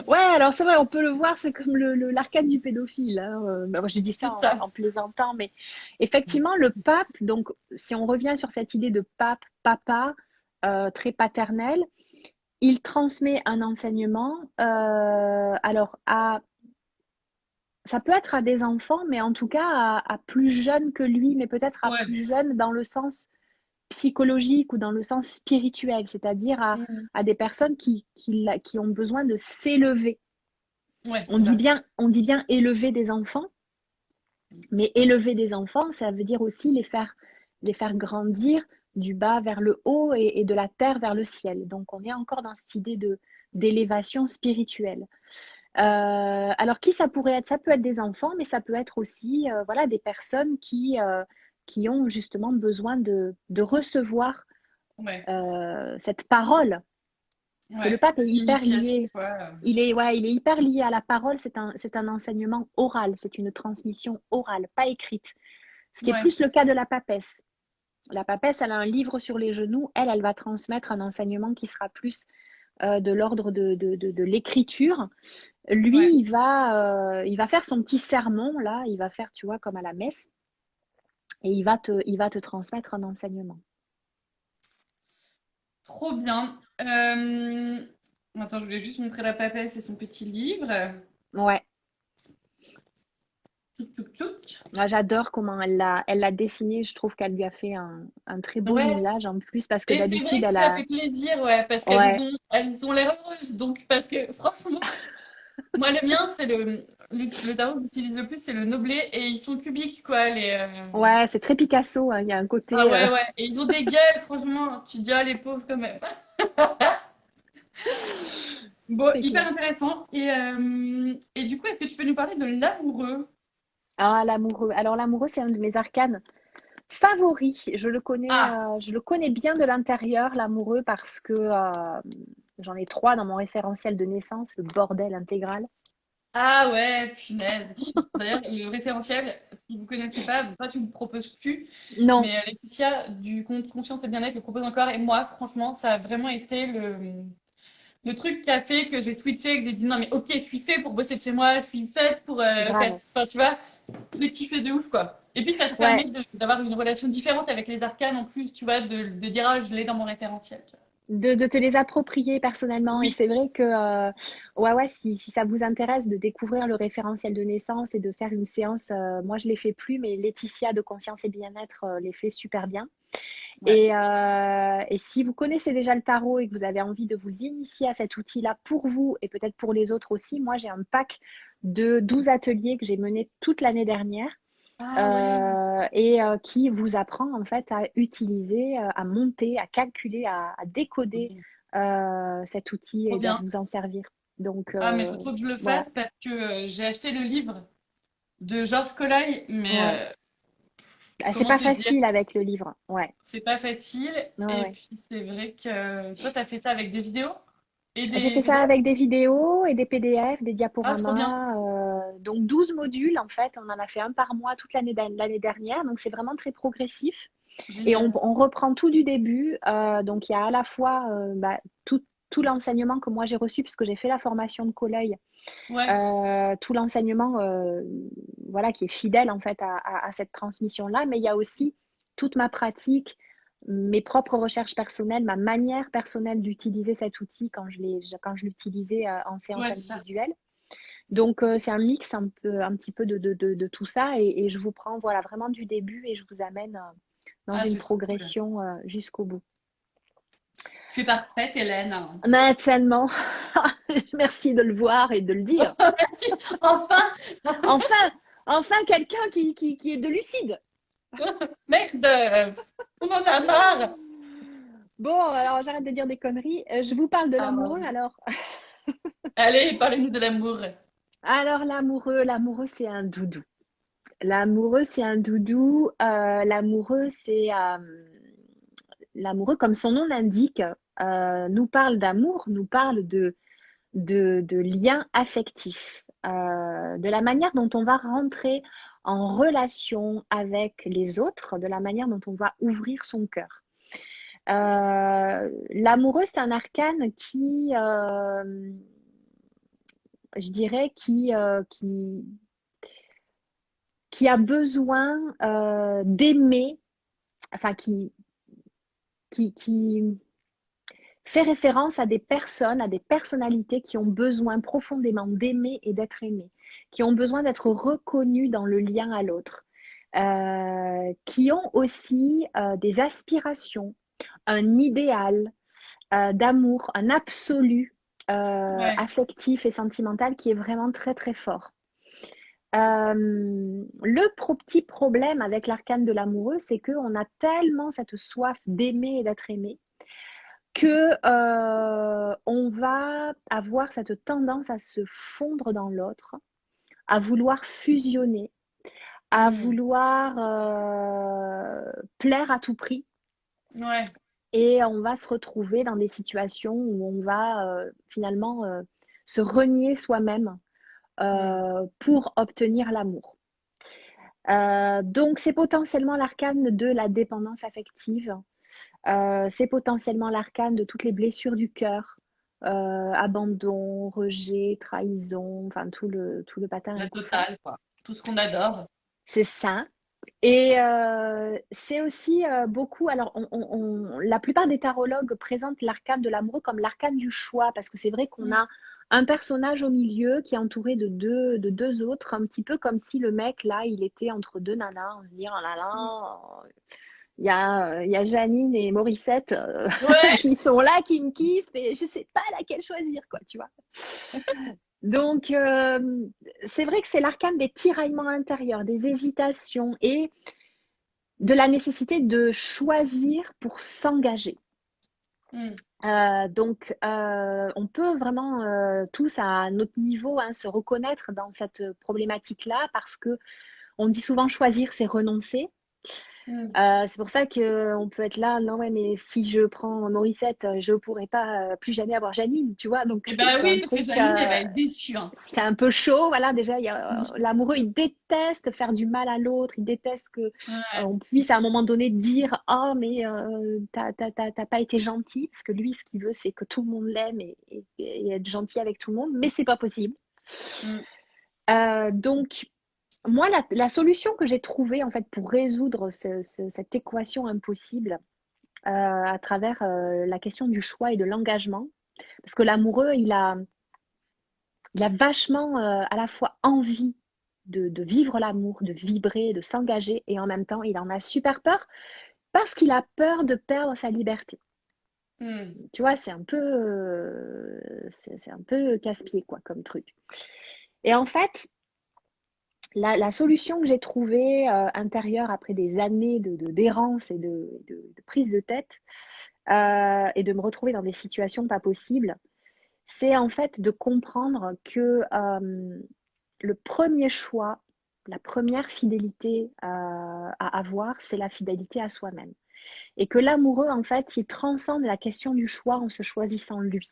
Ouais, alors c'est vrai, on peut le voir, c'est comme l'arcane du pédophile, hein. Moi, je dis ça C'est en, ça. en plaisantant, mais effectivement, le pape, donc si on revient sur cette idée de pape, papa, très paternel, il transmet un enseignement, alors ça peut être à des enfants, mais en tout cas à plus jeunes que lui, mais peut-être à Ouais. plus jeunes dans le sens psychologique ou dans le sens spirituel, c'est-à-dire Mhm. à des personnes qui ont besoin de s'élever. Ouais, c'est ça. On dit bien élever des enfants, mais élever des enfants, ça veut dire aussi les faire grandir du bas vers le haut et de la terre vers le ciel. Donc on est encore dans cette idée d'élévation spirituelle. Alors qui ça pourrait être? Ça peut être des enfants, mais ça peut être aussi voilà, des personnes qui ont justement besoin de recevoir Ouais. cette parole. Parce que le Ouais. pape est Une hyper initiation, lié, quoi. il est hyper lié à la parole, c'est un enseignement oral, c'est une transmission orale, pas écrite. Ce qui est Ouais. plus le cas de la papesse. La papesse, elle a un livre sur les genoux, elle va transmettre un enseignement qui sera plus de l'ordre de l'écriture. Lui, Ouais. il va faire son petit sermon, là, il va faire, tu vois, comme à la messe, et il va te transmettre un enseignement. Trop bien. Attends, je voulais juste montrer la papesse et son petit livre. Ouais, Tchouk, tchouk, tchouk. moi, j'adore comment elle l'a dessiné, je trouve qu'elle lui a fait un très beau Ouais. visage en plus, parce que Et c'est vrai d'habitude, que elle ça a... fait plaisir, ouais, parce Ouais, elles ont l'air heureuses. Donc, parce que franchement, moi, le mien, c'est le tarot que j'utilise le plus, c'est le Noblet. Et ils sont cubiques, quoi. ouais, c'est très Picasso, hein, il y a un Ah côté... ouais, ouais. Et ils ont des gueules, franchement. Tu te dis, ah, les pauvres, quand même. Bon, c'est hyper clair. intéressant. Et du coup, est-ce que tu peux nous parler de l'amoureux? Ah, l'amoureux. Alors, l'amoureux, c'est un de mes arcanes favoris. Ah, Je le connais bien de l'intérieur, l'amoureux, parce que j'en ai trois dans mon référentiel de naissance, le bordel intégral. ah ouais, punaise. D'ailleurs, le référentiel, si vous connaissez pas, toi tu ne le proposes plus, Non, mais Laetitia du compte Conscience et Bien-être le propose encore. Et moi, franchement, ça a vraiment été le truc qui a fait que j'ai switché, que j'ai dit non mais ok, je suis fait pour bosser de chez moi, je suis faite pour faire, grave. enfin tu vois, j'ai kiffé de ouf quoi. Et puis ça te Ouais, permet d'avoir une relation différente avec les arcanes en plus, tu vois, de dire ah je l'ai dans mon référentiel. Tu vois. de te les approprier personnellement. Et Oui, c'est vrai que, ouais, si ça vous intéresse de découvrir le référentiel de naissance et de faire une séance, moi je ne les fais plus, mais Laetitia de Conscience et Bien-être les fait super bien. ouais. Et si vous connaissez déjà le tarot et que vous avez envie de vous initier à cet outil-là pour vous et peut-être pour les autres aussi, moi j'ai un pack de 12 ateliers que j'ai menés toute l'année dernière Ah ouais, qui vous apprend en fait à utiliser, à monter, à calculer, à décoder cet outil trop et à bien. vous en servir. Donc Ah mais faut trop que je le voilà, fasse parce que j'ai acheté le livre de Georges Collier, mais ouais. Ah, c'est comment pas te dire, facile avec le livre, ouais, c'est pas facile. ouais, Et ouais. puis c'est vrai que toi, t'as fait ça avec des vidéos et J'ai des fait ça PDF? avec des vidéos et des PDF, des Ah, trop bien. diaporamas. Donc 12 modules en fait. On en a fait un par mois toute l'année dernière. Donc c'est vraiment très progressif. Et Génial. on reprend tout du début. Donc il y a à la fois tout l'enseignement que moi j'ai reçu puisque j'ai fait la formation de Colleuil. Ouais. Tout l'enseignement voilà, qui est fidèle en fait à cette transmission-là. Mais il y a aussi toute ma pratique, mes propres recherches personnelles, ma manière personnelle d'utiliser cet outil quand je l'utilisais en séance Ouais, c'est ça. individuelle. Donc c'est un mix un petit peu de tout ça et je vous prends voilà, vraiment du début et je vous amène dans Ah, une c'est trop cool. progression jusqu'au bout. Tu es parfaite, Hélène. Mais tellement, merci de le voir et de le dire. Merci. Enfin. Enfin, enfin quelqu'un qui est de lucide. Merde. On en a marre. Bon, alors j'arrête de dire des conneries. Je vous parle de Ah, l'amoureux vas-y. alors. Allez, parlez-nous de l'amour. Alors l'amoureux c'est un doudou. L'amoureux c'est un doudou. L'amoureux, comme son nom l'indique, nous parle d'amour, nous parle de liens affectifs, de la manière dont on va rentrer en relation avec les autres, de la manière dont on va ouvrir son cœur. L'amoureux, c'est un arcane je dirais, qui a besoin d'aimer, enfin qui, qui, fait référence à des personnes, à des personnalités qui ont besoin profondément d'aimer et d'être aimées, qui ont besoin d'être reconnues dans le lien à l'autre, qui ont aussi des aspirations, un idéal d'amour, un absolu Ouais. affectif et sentimental qui est vraiment très très fort. Le petit problème avec l'arcane de l'amoureux, c'est qu'on a tellement cette soif d'aimer et d'être aimé que on va avoir cette tendance à se fondre dans l'autre, à vouloir fusionner, à Hmm. vouloir plaire à tout prix. Ouais. Et on va se retrouver dans des situations où on va finalement se renier soi-même Hmm. pour obtenir l'amour. Donc, c'est potentiellement l'arcane de la dépendance affective. C'est potentiellement l'arcane de toutes les blessures du cœur, abandon, rejet, trahison, enfin tout le patin et La couffin. totale, quoi. Tout ce qu'on adore. C'est ça. Et c'est aussi beaucoup, alors la plupart des tarologues présentent l'arcane de l'amoureux comme l'arcane du choix, parce que c'est vrai qu'on Hmm. a un personnage au milieu qui est entouré de deux autres, un petit peu comme si le mec, là, il était entre deux nanas, on se dit, oh là là, il y a Janine et Morissette Ouais. qui sont là, qui me kiffent, et je sais pas laquelle choisir, quoi, tu vois. Donc, c'est vrai que c'est l'arcane des tiraillements intérieurs, des hésitations et de la nécessité de choisir pour s'engager. Hmm. Donc, on peut vraiment tous à notre niveau hein, se reconnaître dans cette problématique-là parce que on dit souvent choisir, c'est renoncer. Hmm. C'est pour ça qu'on peut être là, non ouais, mais si je prends Morissette, je ne pourrais pas plus jamais avoir Janine, tu vois. Donc Eh c'est ben c'est un oui, parce que truc, Janine, elle va être déçue, hein. c'est un peu chaud. Voilà, déjà, Hmm. l'amoureux, il déteste faire du mal à l'autre, il déteste que Ouais. on puisse à un moment donné dire, ah mais t'as pas été gentil, parce que lui, ce qu'il veut, c'est que tout le monde l'aime et être gentil avec tout le monde, mais c'est pas possible. Hmm. Donc moi, la solution que j'ai trouvée en fait pour résoudre cette équation impossible à travers la question du choix et de l'engagement, parce que l'amoureux, il a vachement à la fois envie de vivre l'amour, de vibrer, de s'engager, et en même temps, il en a super peur parce qu'il a peur de perdre sa liberté. Hmm. Tu vois, c'est un peu casse-pied, quoi, comme truc. Et en fait, la solution que j'ai trouvée intérieure après des années d'errance et de prise de tête et de me retrouver dans des situations pas possibles, c'est en fait de comprendre que le premier choix, la première fidélité à avoir, c'est la fidélité à soi-même. Et que l'amoureux, en fait, il transcende la question du choix en se choisissant lui,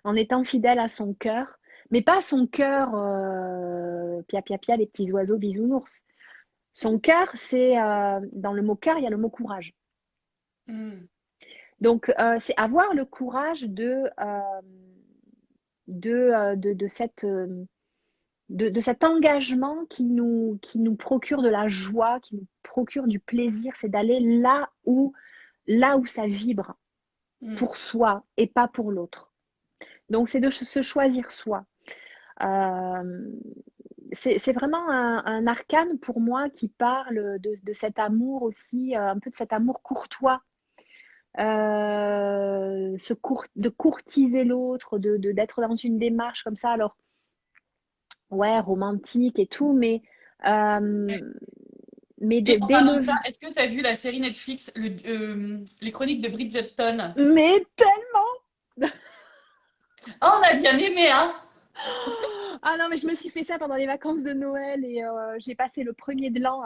en étant fidèle à son cœur, mais pas son cœur pia pia pia, les petits oiseaux bisounours. Son cœur, c'est dans le mot cœur, il y a le mot courage. Hmm. Donc, c'est avoir le courage de cet engagement qui nous procure de la joie, qui nous procure du plaisir, c'est d'aller là où ça vibre Hmm. pour soi et pas pour l'autre. Donc, c'est de se choisir soi. Euh, c'est vraiment un arcane pour moi qui parle de cet amour aussi, un peu de cet amour courtois, de courtiser l'autre, d'être dans une démarche comme ça. Alors, ouais, romantique et tout, Ouais. euh, mais Et en parlant de ça, d'élever. est-ce que tu as vu la série Netflix, Les Chroniques de Bridgerton? Mais tellement. Oh, on a bien aimé, hein? Ah non, mais je me suis fait ça pendant les vacances de Noël et j'ai passé le premier de l'an.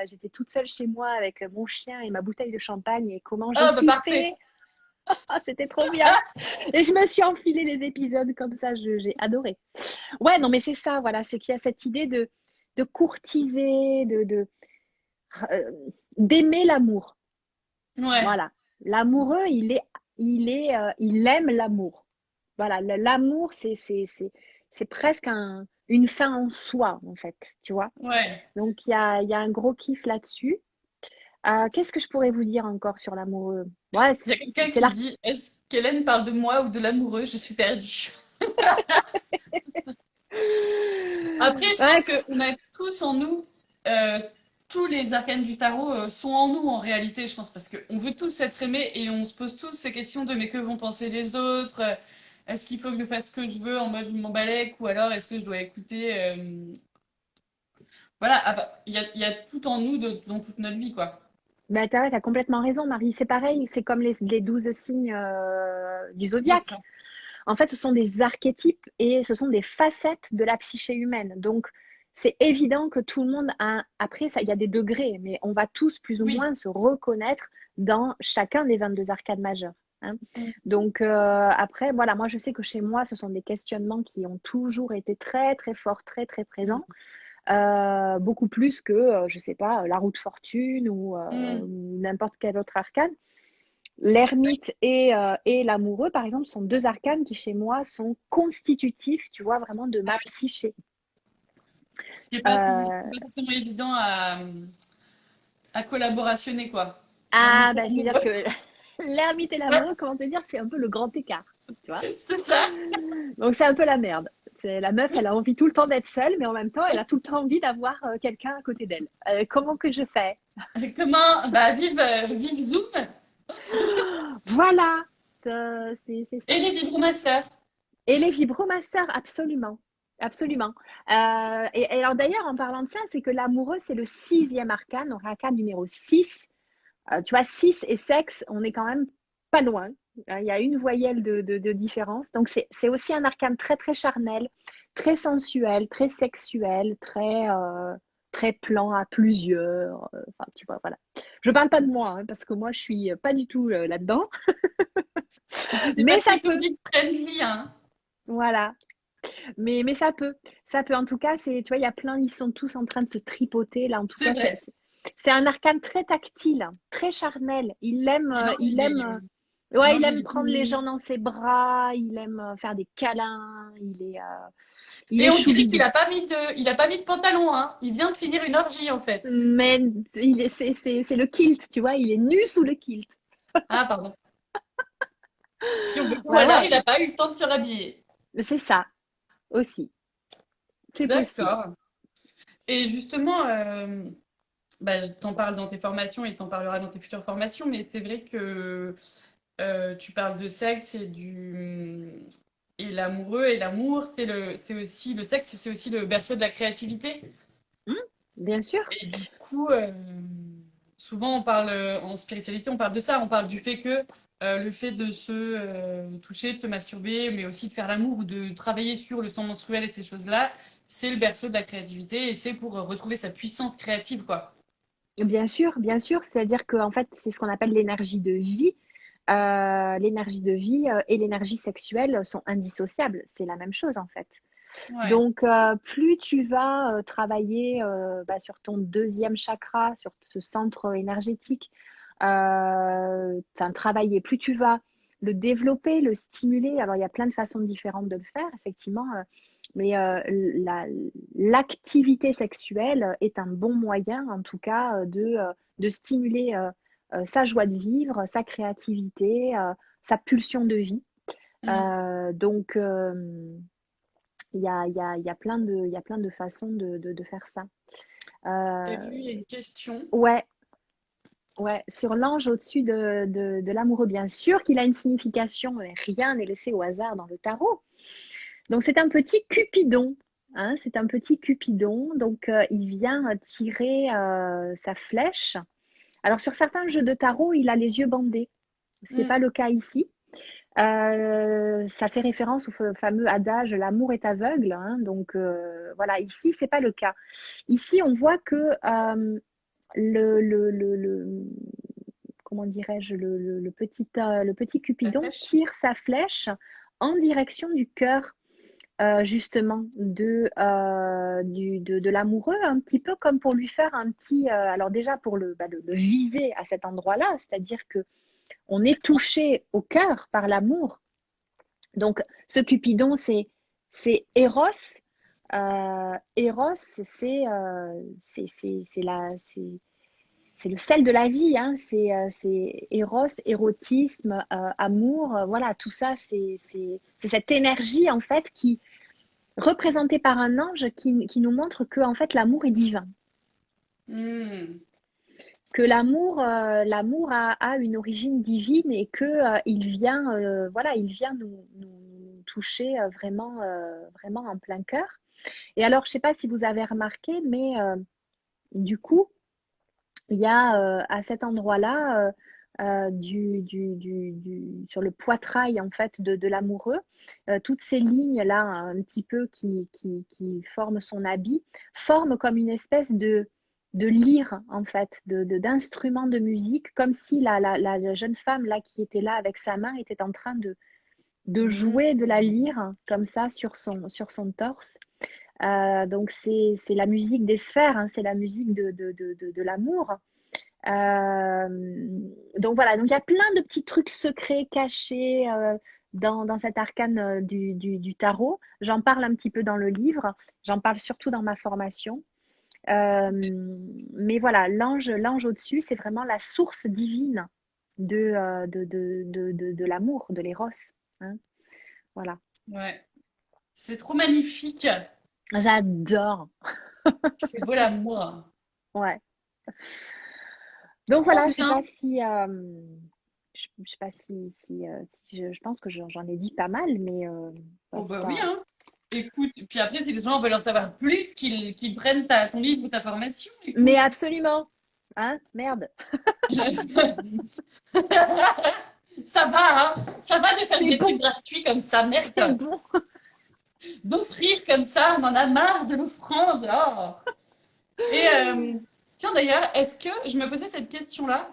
J'étais toute seule chez moi avec mon chien et ma bouteille de champagne et comment j'ai Oh, bah parfait. kiffé! Ah, c'était trop bien! Et je me suis enfilé les épisodes comme ça, j'ai adoré. Ouais, non, mais c'est ça, voilà, c'est qu'il y a cette idée de courtiser, euh, d'aimer l'amour. Ouais, Voilà. L'amoureux, il aime l'amour. Voilà, l'amour, c'est presque une fin en soi, en fait, tu vois. ouais. Donc, il y a un gros kiff là-dessus. Qu'est-ce que je pourrais vous dire encore sur l'amoureux? Ouais, Il y a quelqu'un c'est qui l'art. dit, est-ce qu'Hélène parle de moi ou de l'amoureux? Je suis perdue. Après, je Ouais, pense qu'on a tous en nous, euh, tous les arcanes du tarot sont en nous en réalité, je pense, parce qu'on veut tous être aimés et on se pose tous ces questions de mais que vont penser les autres? Est-ce qu'il faut que je fasse ce que je veux en mode je m'en balèque ou alors est-ce que je dois écouter Voilà, ah bah, il y a tout en nous dans toute notre vie, quoi. bah, t'as complètement raison, Marie. C'est pareil, c'est comme les 12 signes du C'est ça. zodiaque. En fait, ce sont des archétypes et ce sont des facettes de la psyché humaine. Donc, c'est évident que tout le monde a, après, ça, il y a des degrés, mais on va tous plus ou Oui. moins se reconnaître dans chacun des 22 arcades majeures, hein. Mm. Donc, après, voilà, moi, je sais que chez moi, ce sont des questionnements qui ont toujours été très, très forts, très, très présents. Beaucoup plus que, je sais pas, la roue de fortune Mm. ou n'importe quel autre arcane. L'ermite et l'amoureux, par exemple, sont deux arcanes qui, chez moi, sont constitutifs, tu vois, vraiment de ma psyché. Ce qui n'est pas, Euh, pas forcément évident à collaborationner, quoi. L'ermite ah, et bah, c'est-à-dire l'amoureux. que l'ermite et l'amoureux, comment te dire, c'est un peu le grand écart, tu vois. C'est ça. Donc, c'est un peu la merde. La meuf, elle a envie tout le temps d'être seule, mais en même temps, elle a tout le temps envie d'avoir quelqu'un à côté d'elle. Comment que je fais? Comment? Bah, vive, vive Zoom Voilà, c'est et ça. les vibromasseurs. Et les vibromasseurs, absolument. Absolument. Et alors d'ailleurs, en parlant de ça, c'est que l'amoureux, c'est le sixième arcane, donc arcane numéro 6. Tu vois, 6 et sexe, on est quand même pas loin. Il y a une voyelle de différence. Donc c'est aussi un arcane très très charnel, très sensuel, très sexuel, très plan à plusieurs. Enfin, tu vois, voilà. Je parle pas de moi, hein, parce que moi, je suis pas du tout là-dedans. Et puis, c'est pas Mais ça très peut. Covid friendly, hein. Voilà. Mais ça peut. Ça peut. En tout cas, tu vois, il y a plein, ils sont tous en train de se tripoter. Là, en tout C'est cas, vrai. c'est un arcane très tactile, très charnel. Il aime, Et non, il aime, ouais, non, il je aime l'ai prendre les aimé. gens dans ses bras, il aime faire des câlins, il Et est on dirait qu'il choubidou. a pas mis il a pas mis de pantalon, hein. Il vient de finir une orgie, en fait. Mais c'est le kilt, tu vois, il est nu sous le kilt. Ah, pardon. Si on veut, ou Ouais, alors ouais, il a pas eu le temps de se rhabiller. c'est ça aussi. C'est possible. D'accord. Et justement, bah, t'en parles dans tes formations et t'en parleras dans tes futures formations, mais c'est vrai que tu parles de sexe et l'amoureux et l'amour, c'est aussi le sexe, c'est aussi le berceau de la créativité. Hmm, bien sûr. Et du coup, souvent on parle en spiritualité, on parle de ça, on parle du fait que le fait de se toucher, de se masturber, mais aussi de faire l'amour ou de travailler sur le sang menstruel et ces choses-là, c'est le berceau de la créativité et c'est pour retrouver sa puissance créative, quoi. Bien sûr, c'est-à-dire que en fait, c'est ce qu'on appelle l'énergie de vie. L'énergie de vie et l'énergie sexuelle sont indissociables. C'est la même chose en fait. Ouais. Donc, plus tu vas travailler bah, sur ton deuxième chakra, sur ce centre énergétique, enfin, travailler, plus tu vas le développer, le stimuler. Alors, il y a plein de façons différentes de le faire, effectivement, mais l'activité sexuelle est un bon moyen, en tout cas, de stimuler sa joie de vivre, sa créativité, sa pulsion de vie. Mm. Donc, il y a plein de façons de faire ça. T'as Euh, vu, il y a une question. ouais, ouais, sur l'ange au-dessus de l'amoureux, bien sûr qu'il a une signification, mais rien n'est laissé au hasard dans le tarot. Donc, c'est un petit Cupidon. Hein, c'est un petit Cupidon. Donc, il vient tirer sa flèche. Alors, sur certains jeux de tarot, il a les yeux bandés. Ce n'est Mm. pas le cas ici. Ça fait référence au fameux adage l'amour est aveugle, hein, donc voilà, ici c'est pas le cas. Ici on voit que le comment dirais-je le petit La Cupidon flèche. tire sa flèche en direction du cœur justement de l'amoureux, un petit peu comme pour lui faire un petit alors déjà pour le viser à cet endroit-là, c'est-à-dire que on est touché au cœur par l'amour. Donc, ce Cupidon, c'est Eros. Eros, c'est c'est le sel de la vie, hein. C'est éros, érotisme, amour, voilà, tout ça, c'est cette énergie en fait qui représentée par un ange qui nous montre que en fait l'amour est divin, Hmm. que l'amour a une origine divine et que il vient, voilà, il vient nous toucher vraiment en plein cœur. Et alors, je sais pas si vous avez remarqué, mais du coup, il y a à cet endroit-là, sur le poitrail en fait de l'amoureux, toutes ces lignes-là, un petit peu qui forment son habit, forment comme une espèce de lyre en fait, d'instrument de musique, comme si la jeune femme là qui était là avec sa main était en train de Hmm. jouer de la lyre comme ça sur son torse. Donc c'est la musique des sphères, hein, c'est la musique de l'amour. Euh, donc voilà, donc il y a plein de petits trucs secrets cachés dans cet arcane du tarot. J'en parle un petit peu dans le livre, j'en parle surtout dans ma formation. Euh, mais voilà, l'ange au-dessus, c'est vraiment la source divine de l'amour, de l'éros, hein. Voilà, Ouais. C'est trop magnifique. j'adore. C'est beau l'amour. Ouais. Donc Trop voilà, je sais bien. pas si, je sais pas si je pense que j'en ai dit pas mal, mais bah, Oh c'est bah oui, pas. hein. Écoute, puis après, si les gens veulent en savoir plus, qu'ils prennent ton livre ou ta formation, Mais écoute. absolument, hein, merde, Ça va, hein. Ça va de faire c'est des trucs bon, gratuits comme ça, c'est merde. bon. D'offrir comme ça, on en a marre de l'offrande. Oh. Et tiens d'ailleurs, est-ce que je me posais cette question-là,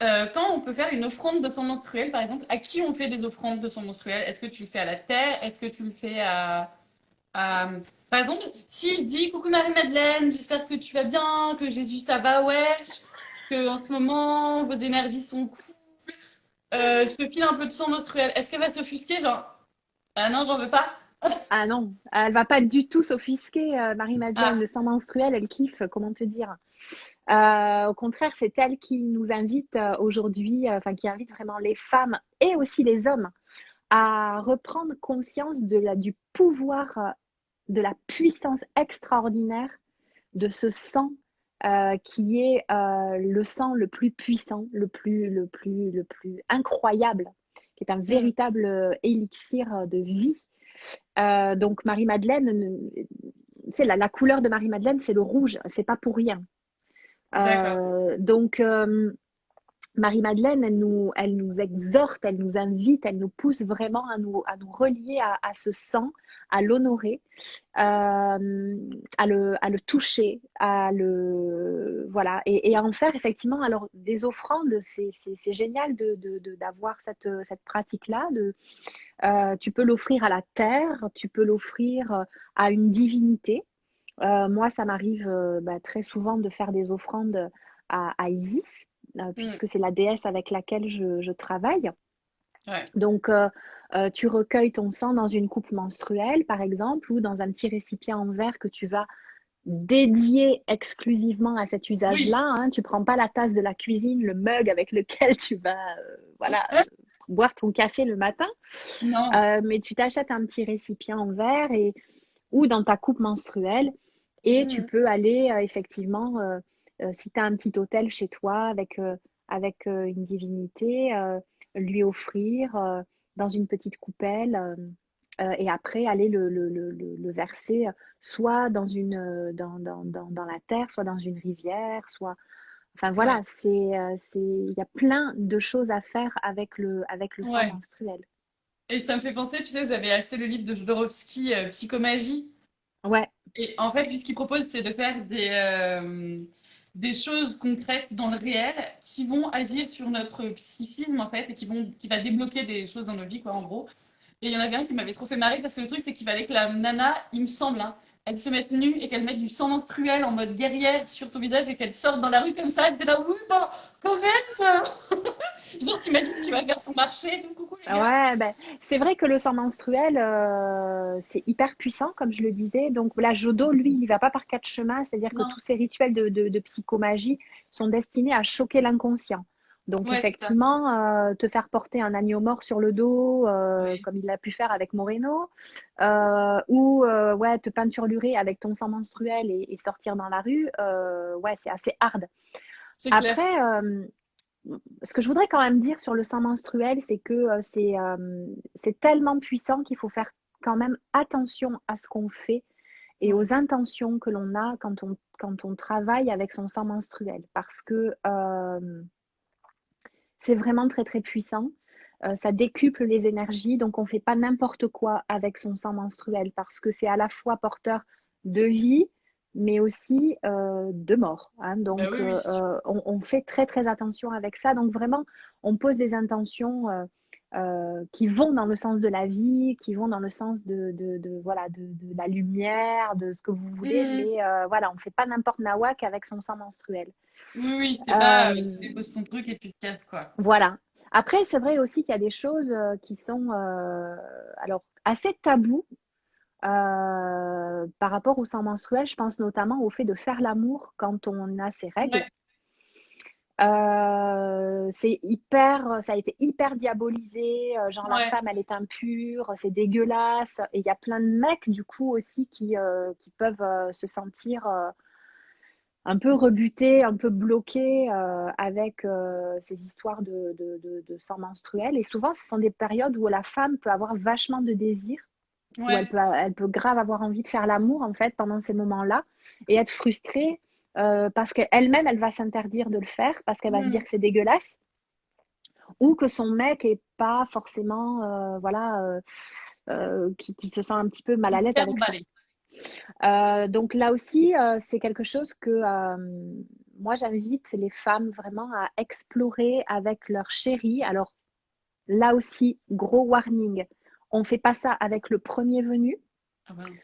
quand on peut faire une offrande de son menstruel, par exemple, à qui on fait des offrandes de son menstruel? Est-ce que tu le fais à la terre? Est-ce que tu le fais à- Par exemple, si je dis coucou Marie-Madeleine, j'espère que tu vas bien, que Jésus ça va, wesh, que en ce moment vos énergies sont cool, je te file un peu de sang menstruel. Est-ce qu'elle va s'offusquer, genre, ah non, j'en veux pas? Ah non, elle va pas du tout s'offusquer, Marie-Madeleine. Ah, Le sang menstruel, elle kiffe, comment te dire. Au contraire, c'est elle qui nous invite aujourd'hui, enfin qui invite vraiment les femmes et aussi les hommes à reprendre conscience du pouvoir, de la puissance extraordinaire de ce sang qui est le sang le plus puissant, le plus incroyable, qui est un hmm, véritable élixir de vie. Donc Marie-Madeleine, c'est la couleur de Marie-Madeleine, c'est le rouge, c'est pas pour rien. d'accord. Donc Marie-Madeleine, elle nous exhorte, elle nous invite, elle nous pousse vraiment à nous relier à ce sang, à l'honorer, à le toucher, voilà, et à en faire effectivement. Alors, des offrandes, c'est génial d'avoir cette pratique-là. Tu peux l'offrir à la terre, tu peux l'offrir à une divinité. Moi, ça m'arrive bah, très souvent de faire des offrandes à Isis, Hmm, puisque c'est la déesse avec laquelle je travaille. ouais. Donc, tu recueilles ton sang dans une coupe menstruelle, par exemple, ou dans un petit récipient en verre que tu vas dédier exclusivement à cet usage-là, Oui. hein. Tu prends pas la tasse de la cuisine, le mug avec lequel tu vas, voilà, boire ton café le matin, Non. mais tu t'achètes un petit récipient en verre ou dans ta coupe menstruelle. Et tu Hmm, peux aller effectivement, si tu as un petit hôtel chez toi avec une divinité, lui offrir dans une petite coupelle et après aller le verser soit dans la terre, soit dans une rivière, soit. Enfin voilà, ouais. il y a plein de choses à faire avec le sang Ouais. menstruel. Et ça me fait penser, tu sais, j'avais acheté le livre de Jodorowsky, Psychomagie. Ouais, Et en fait, lui, ce qu'il propose, c'est de faire des choses concrètes dans le réel qui vont agir sur notre psychisme, en fait, et qui va débloquer des choses dans nos vies, quoi, en gros. Et il y en avait un qui m'avait trop fait marrer parce que le truc, c'est qu'il fallait que la nana, il me semble, hein, elles se mettent nues et qu'elles mettent du sang menstruel en mode guerrière sur ton visage et qu'elles sortent dans la rue comme ça. J'étais là, oui, bah, quand même. Genre, t'imagines, tu vas faire ton marché et tout, coucou les gars. Ouais, ben, c'est vrai que le sang menstruel, c'est hyper puissant, comme je le disais. Donc là, Jodo, lui, il va pas par quatre chemins, c'est-à-dire que Non, tous ces rituels de psychomagie sont destinés à choquer l'inconscient. Donc ouais, c'est ça. effectivement, te faire porter un agneau mort sur le dos, Ouais. comme il l'a pu faire avec Moreno, ou ouais, te peinturlurer avec ton sang menstruel et sortir dans la rue, ouais, c'est assez hard. C'est clair. Après, ce que je voudrais quand même dire sur le sang menstruel, c'est que c'est tellement puissant qu'il faut faire quand même attention à ce qu'on fait et Ouais. aux intentions que l'on a quand on travaille avec son sang menstruel. Parce que c'est vraiment très très puissant. Ça décuple les énergies, donc on ne fait pas n'importe quoi avec son sang menstruel parce que c'est à la fois porteur de vie, mais aussi de mort, hein. Bah Donc oui, oui, c'est sûr. on fait très très attention avec ça. Donc vraiment, on pose des intentions qui vont dans le sens de la vie, qui vont dans le sens voilà, de la lumière, de ce que vous voulez, Mhm. mais voilà, on ne fait pas n'importe nawak avec son sang menstruel. Oui, oui, c'est pas tu Euh, déposes ton truc et tu te casses, quoi. voilà. Après, c'est vrai aussi qu'il y a des choses qui sont alors assez tabous par rapport au sang menstruel. Je pense notamment au fait de faire l'amour quand on a ses règles. Ouais, Ça a été hyper diabolisé, genre la ouais. femme elle est impure, c'est dégueulasse. Et il y a plein de mecs du coup aussi qui peuvent se sentir un peu rebuté, un peu bloqué avec ces histoires de sang menstruel. Et souvent, ce sont des périodes où la femme peut avoir vachement de désir, où Ouais. elle peut grave avoir envie de faire l'amour en fait pendant ces moments-là et être frustrée parce qu'elle-même, elle va s'interdire de le faire parce qu'elle va se dire Mhm. que c'est dégueulasse ou que son mec est pas forcément, voilà, qui se sent un petit peu mal à l'aise Hyper avec ça. emballé. Donc là aussi, c'est quelque chose que moi j'invite les femmes vraiment à explorer avec leur chéri. Alors là aussi, gros warning, on fait pas ça avec le premier venu. Ah bah non.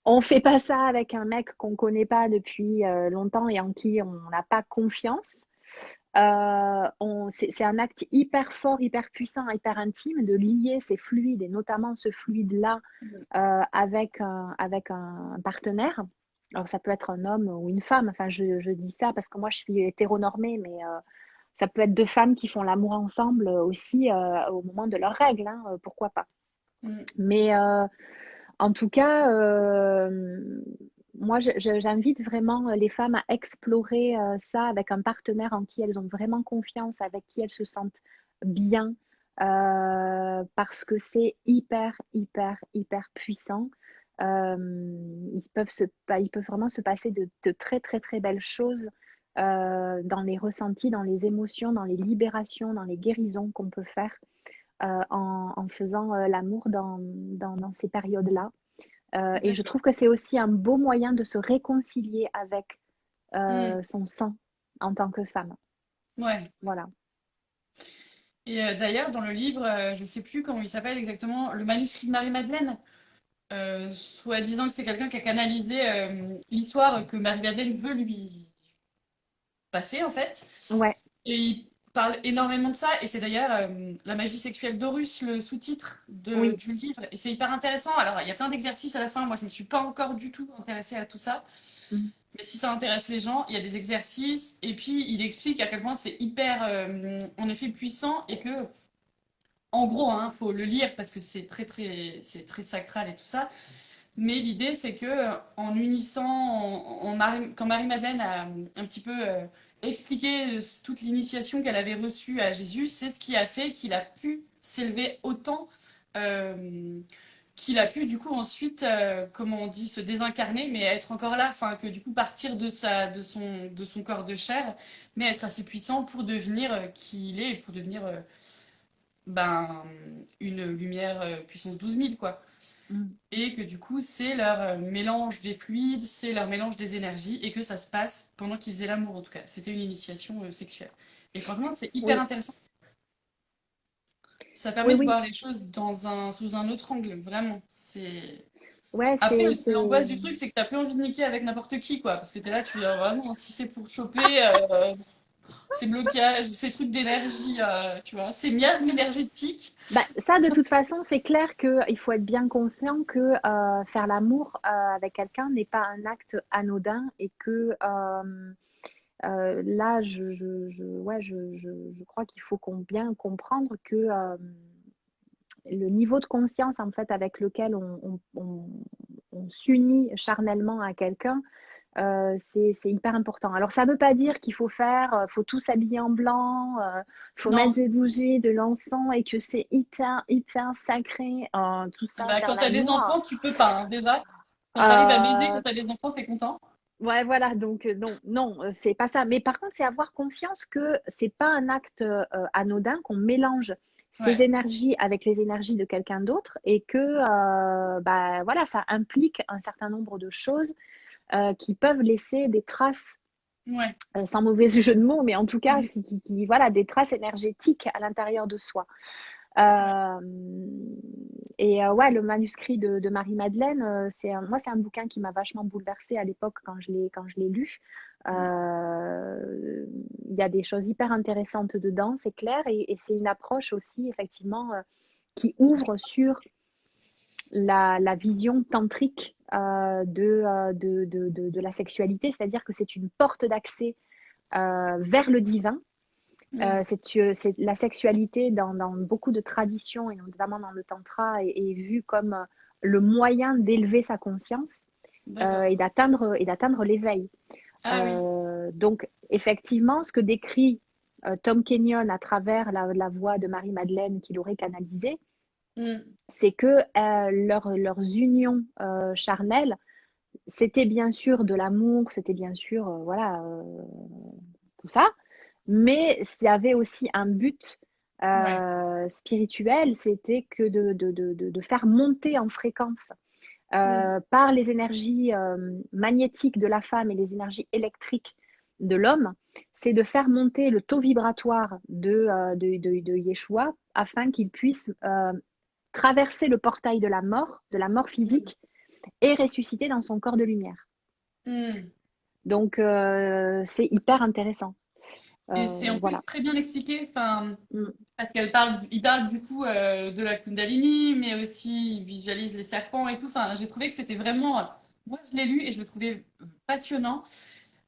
On fait pas ça avec un mec qu'on connaît pas depuis longtemps et en qui on n'a pas confiance. C'est un acte hyper fort, hyper puissant, hyper intime de lier ces fluides et notamment ce fluide-là Mhm. avec un partenaire. Alors ça peut être un homme ou une femme, enfin je dis ça parce que moi je suis hétéronormée, mais ça peut être deux femmes qui font l'amour ensemble aussi au moment de leurs règles, hein, pourquoi pas. Mhm. Mais en tout cas, moi j'invite vraiment les femmes à explorer ça avec un partenaire en qui elles ont vraiment confiance, avec qui elles se sentent bien, parce que c'est hyper, hyper, hyper puissant. Euh, ils peuvent vraiment se passer de très, très, très belles choses dans les ressentis, dans les émotions, dans les libérations, dans les guérisons qu'on peut faire en faisant l'amour dans ces périodes-là. Et je D'accord. trouve que c'est aussi un beau moyen de se réconcilier avec Mhm. son sang en tant que femme. Ouais. Voilà. Et d'ailleurs, dans le livre, je sais plus comment il s'appelle exactement, le manuscrit de Marie-Madeleine, soi-disant que c'est quelqu'un qui a canalisé l'histoire que Marie-Madeleine veut lui passer, en fait. Ouais. Et il parle énormément de ça, et c'est d'ailleurs La magie sexuelle d'Horus, le sous-titre Oui. du livre. Et c'est hyper intéressant. Alors, il y a plein d'exercices à la fin. Moi, je me suis pas encore du tout intéressée à tout ça. Mm. Mais si ça intéresse les gens, il y a des exercices. Et puis, il explique à quel point c'est hyper, en effet, puissant. Et que, en gros, hein, faut le lire parce que c'est très sacral et tout ça. Mais l'idée, c'est que en unissant, quand Marie-Madeleine a un petit peu expliqué toute l'initiation qu'elle avait reçue à Jésus, c'est ce qui a fait qu'il a pu s'élever autant, euh, qu'il a pu du coup ensuite, comment on dit, se désincarner, mais être encore là, enfin que du coup partir de son corps de chair, mais être assez puissant pour devenir qui il est et pour devenir ben, une lumière puissance 12 000 quoi. Mm. Et que du coup, c'est leur mélange des fluides, c'est leur mélange des énergies, et que ça se passe pendant qu'ils faisaient l'amour, en tout cas. C'était une initiation sexuelle. Et franchement, c'est hyper Oui. intéressant. Ça Oui, permet de oui. voir les choses sous un autre angle, vraiment. C'est... Ouais, Après, c'est... l'angoisse du truc, c'est que t'as plus envie de niquer avec n'importe qui, quoi. Parce que t'es là, tu dis, vraiment, si c'est pour choper, ces blocages, ces trucs d'énergie, tu vois, ces miasmes énergétiques. Bah, ça, de toute façon, c'est clair qu'il faut être bien conscient que faire l'amour avec quelqu'un n'est pas un acte anodin et que là, ouais, je crois qu'il faut bien comprendre que le niveau de conscience en fait avec lequel on s'unit charnellement à quelqu'un, c'est hyper important. Alors ça ne veut pas dire qu'il faut faire, faut tout s'habiller en blanc, faut mettre Non. des bougies, de l'encens et que c'est hyper sacré, tout ça, Bah, faire quand t'as des l'amour. enfants, tu peux pas, hein, déjà. Quand t'arrives à baiser, Euh, quand t'as des enfants, t'es content. ouais, voilà, donc non, c'est pas ça. Mais par contre, c'est avoir conscience que c'est pas un acte anodin, qu'on mélange ses Ouais. énergies avec les énergies de quelqu'un d'autre et que bah, voilà, ça implique un certain nombre de choses qui peuvent laisser des traces, Ouais. sans mauvais jeu de mots, mais en tout cas, voilà, des traces énergétiques à l'intérieur de soi. Ouais. Euh, et ouais, le manuscrit de Marie-Madeleine, moi, c'est un bouquin qui m'a vachement bouleversée à l'époque quand je l'ai lu. Il y a des choses hyper intéressantes dedans, c'est clair, et c'est une approche aussi, effectivement, qui ouvre sur la vision tantrique de la sexualité, c'est-à-dire que c'est une porte d'accès vers le divin. Mm. La sexualité dans beaucoup de traditions, et notamment dans le tantra, est vue comme le moyen d'élever sa conscience D'accord. et d'atteindre l'éveil. Ah oui. Donc, effectivement, ce que décrit Tom Kenyon à travers la voix de Marie-Madeleine qu'il aurait canalisée, Mm. c'est que leurs unions charnelles, c'était bien sûr de l'amour, c'était bien sûr, voilà, tout ça, mais il y avait aussi un but Ouais. spirituel, c'était que de faire monter en fréquence Mm. par les énergies magnétiques de la femme et les énergies électriques de l'homme, c'est de faire monter le taux vibratoire de Yeshua afin qu'il puisse traverser le portail de la mort Mm. physique, et ressusciter dans son corps de lumière. Mm. Donc, c'est hyper intéressant. Et c'est en plus Voilà. très bien expliqué, enfin, Mm. parce il parle du coup de la Kundalini, mais aussi il visualise les serpents et tout. Enfin, j'ai trouvé que c'était vraiment, moi je l'ai lu et je le trouvais passionnant,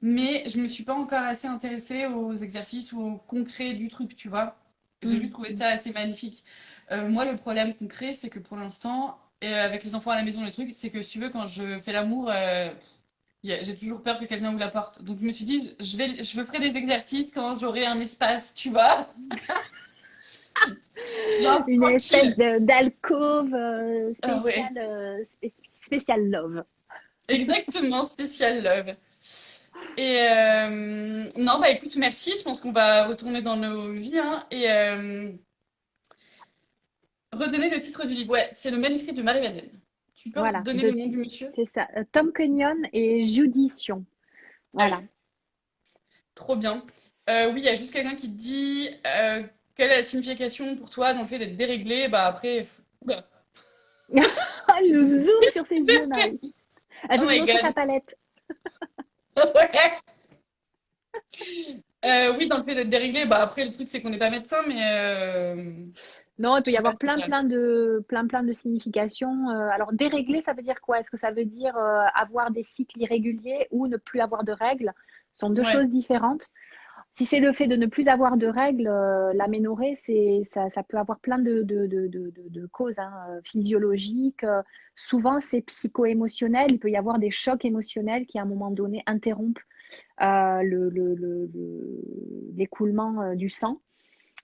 mais je me suis pas encore assez intéressée aux exercices ou au concret du truc, tu vois. J'ai juste trouvé Mm. ça assez magnifique. Moi, le problème concret, c'est que pour l'instant, et avec les enfants à la maison, le truc, c'est que si tu veux, quand je fais l'amour, j'ai toujours peur que quelqu'un ouvre la porte. Donc je me suis dit, je me ferai des exercices quand j'aurai un espace, tu vois. Genre, Une espèce tranquille. d'alcôve Ouais, spécial love. exactement, spécial love. Et non, bah écoute, merci. Je pense qu'on va retourner dans nos vies, hein, et redonner le titre du livre. Ouais, c'est le manuscrit de Marie-Madeleine. Tu peux Voilà, donner le nom du monsieur? c'est ça. Tom Kenyon et Judition. Ah Voilà. oui, trop bien. Oui, il y a juste quelqu'un qui te dit quelle est la signification pour toi dans le fait d'être déréglé? Bah après, oula. Le zoom sur ses C'est yeux, vrai. Marie. Elle Oh veut me my montrer sa god. palette. Ouais. Oui, dans le fait d'être déréglé, bah après le truc c'est qu'on n'est pas médecin, mais Non, il peut je y sais pas avoir si c'est ça. plein de significations. Alors, dérégler, ça veut dire quoi? Est-ce que ça veut dire avoir des cycles irréguliers ou ne plus avoir de règles? Ce sont deux Ouais. choses différentes. Si c'est le fait de ne plus avoir de règles, l'aménorrhée, ça peut avoir plein de causes hein, physiologiques. Souvent, c'est psycho-émotionnel. Il peut y avoir des chocs émotionnels qui, à un moment donné, interrompent l'écoulement du sang.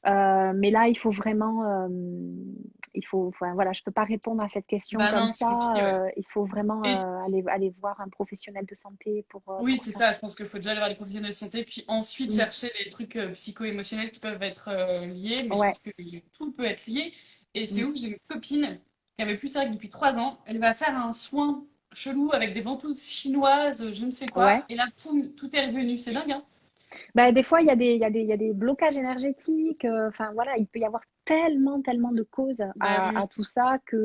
Mais là, il faut vraiment, enfin, voilà, je peux pas répondre à cette question Bah comme non, c'est ça. compliqué, ouais. Il faut vraiment Et aller voir un professionnel de santé oui, pour c'est ça. ça, je pense qu'il faut déjà aller voir les professionnels de santé, puis ensuite Mm. chercher les trucs psycho-émotionnels qui peuvent être liés, mais je Ouais. pense que tout peut être lié. Et c'est Mm. ouf, j'ai une copine qui avait plus ça depuis 3 ans, elle va faire un soin chelou avec des ventouses chinoises, je ne sais quoi, Ouais. et là, tout est revenu, c'est dingue, hein? Bah, des fois, il y a des blocages énergétiques. Enfin, voilà, il peut y avoir tellement, tellement de causes Bah à oui. tout ça que,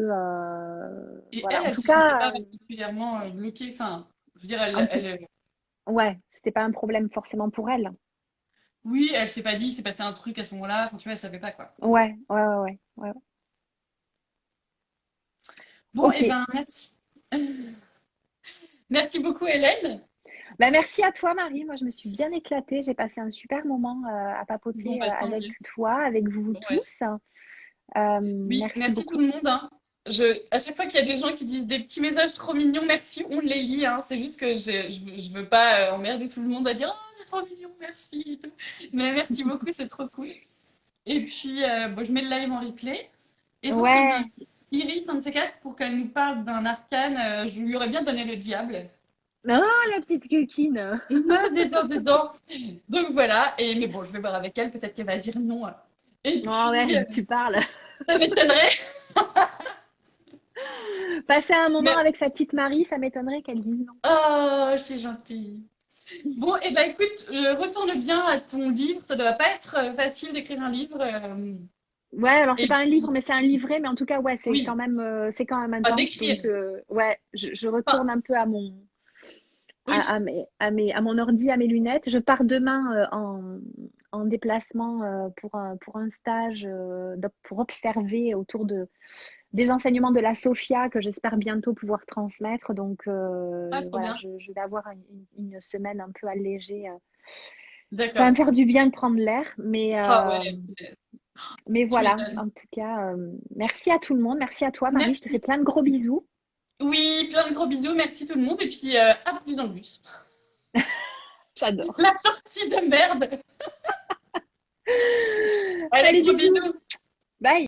Et voilà. elle, En elle tout se sentait pas cas, particulièrement bloquée. Enfin, je veux dire, en tout, ouais, c'était pas un problème forcément pour elle. oui, elle s'est pas dit, il s'est passé un truc à ce moment-là. Enfin, tu vois, elle savait pas quoi. Ouais, ouais, ouais, ouais, ouais. Bon, Ok. et ben merci. Merci beaucoup, Hélène. Bah, merci à toi, Marie. Moi, je me suis bien éclatée. J'ai passé un super moment à Bon, papoter bah tant avec mieux. toi, avec vous Ouais. tous. Oui, Merci merci tout beaucoup. le monde, hein. À chaque fois qu'il y a des gens qui disent des petits messages trop mignons, merci, on les lit, hein. C'est juste que je veux pas emmerder tout le monde à dire oh, c'est trop mignon, merci. Et tout. Mais merci beaucoup, c'est trop cool. Et puis, bon, je mets le live en replay. Et je pense que je vais Ouais. Iris, un de ces quatre, pour qu'elle nous parle d'un arcane. Je lui aurais bien donné le diable. Oh, la petite coquine. Me détends, détends. Donc voilà. Mais bon, je vais voir avec elle. Peut-être qu'elle va dire non. Et Oh puis, ouais, tu parles. ça m'étonnerait. Passer un moment Mais avec sa petite Marie, ça m'étonnerait qu'elle dise non. oh, c'est gentil. Bon, et ben écoute, retourne bien à ton livre. Ça doit pas être facile d'écrire un livre. Ouais, alors c'est Et pas un livre, puis, mais c'est un livret, mais en tout cas, ouais, oui, c'est quand même pas intense. d'écrire. Donc, ouais, je Enfin, retourne un peu oui. à mon ordi, à mes lunettes. Je pars demain en déplacement pour un stage, pour observer autour des enseignements de la Sophia que j'espère bientôt pouvoir transmettre. Donc Ah, trop voilà, bien. je vais avoir une semaine un peu allégée. Ça va me D'accord. faire du bien de prendre l'air, Ah ouais, mais tu voilà, m'étonnes. en tout cas, merci à tout le monde. Merci à toi, Marie. Je te fais Merci. plein de gros bisous. Oui, plein de gros bisous. Merci tout le monde. Et puis, à plus dans le bus. J'adore. La sortie de merde. Allez, Allez, gros bisous. bisous. Bye.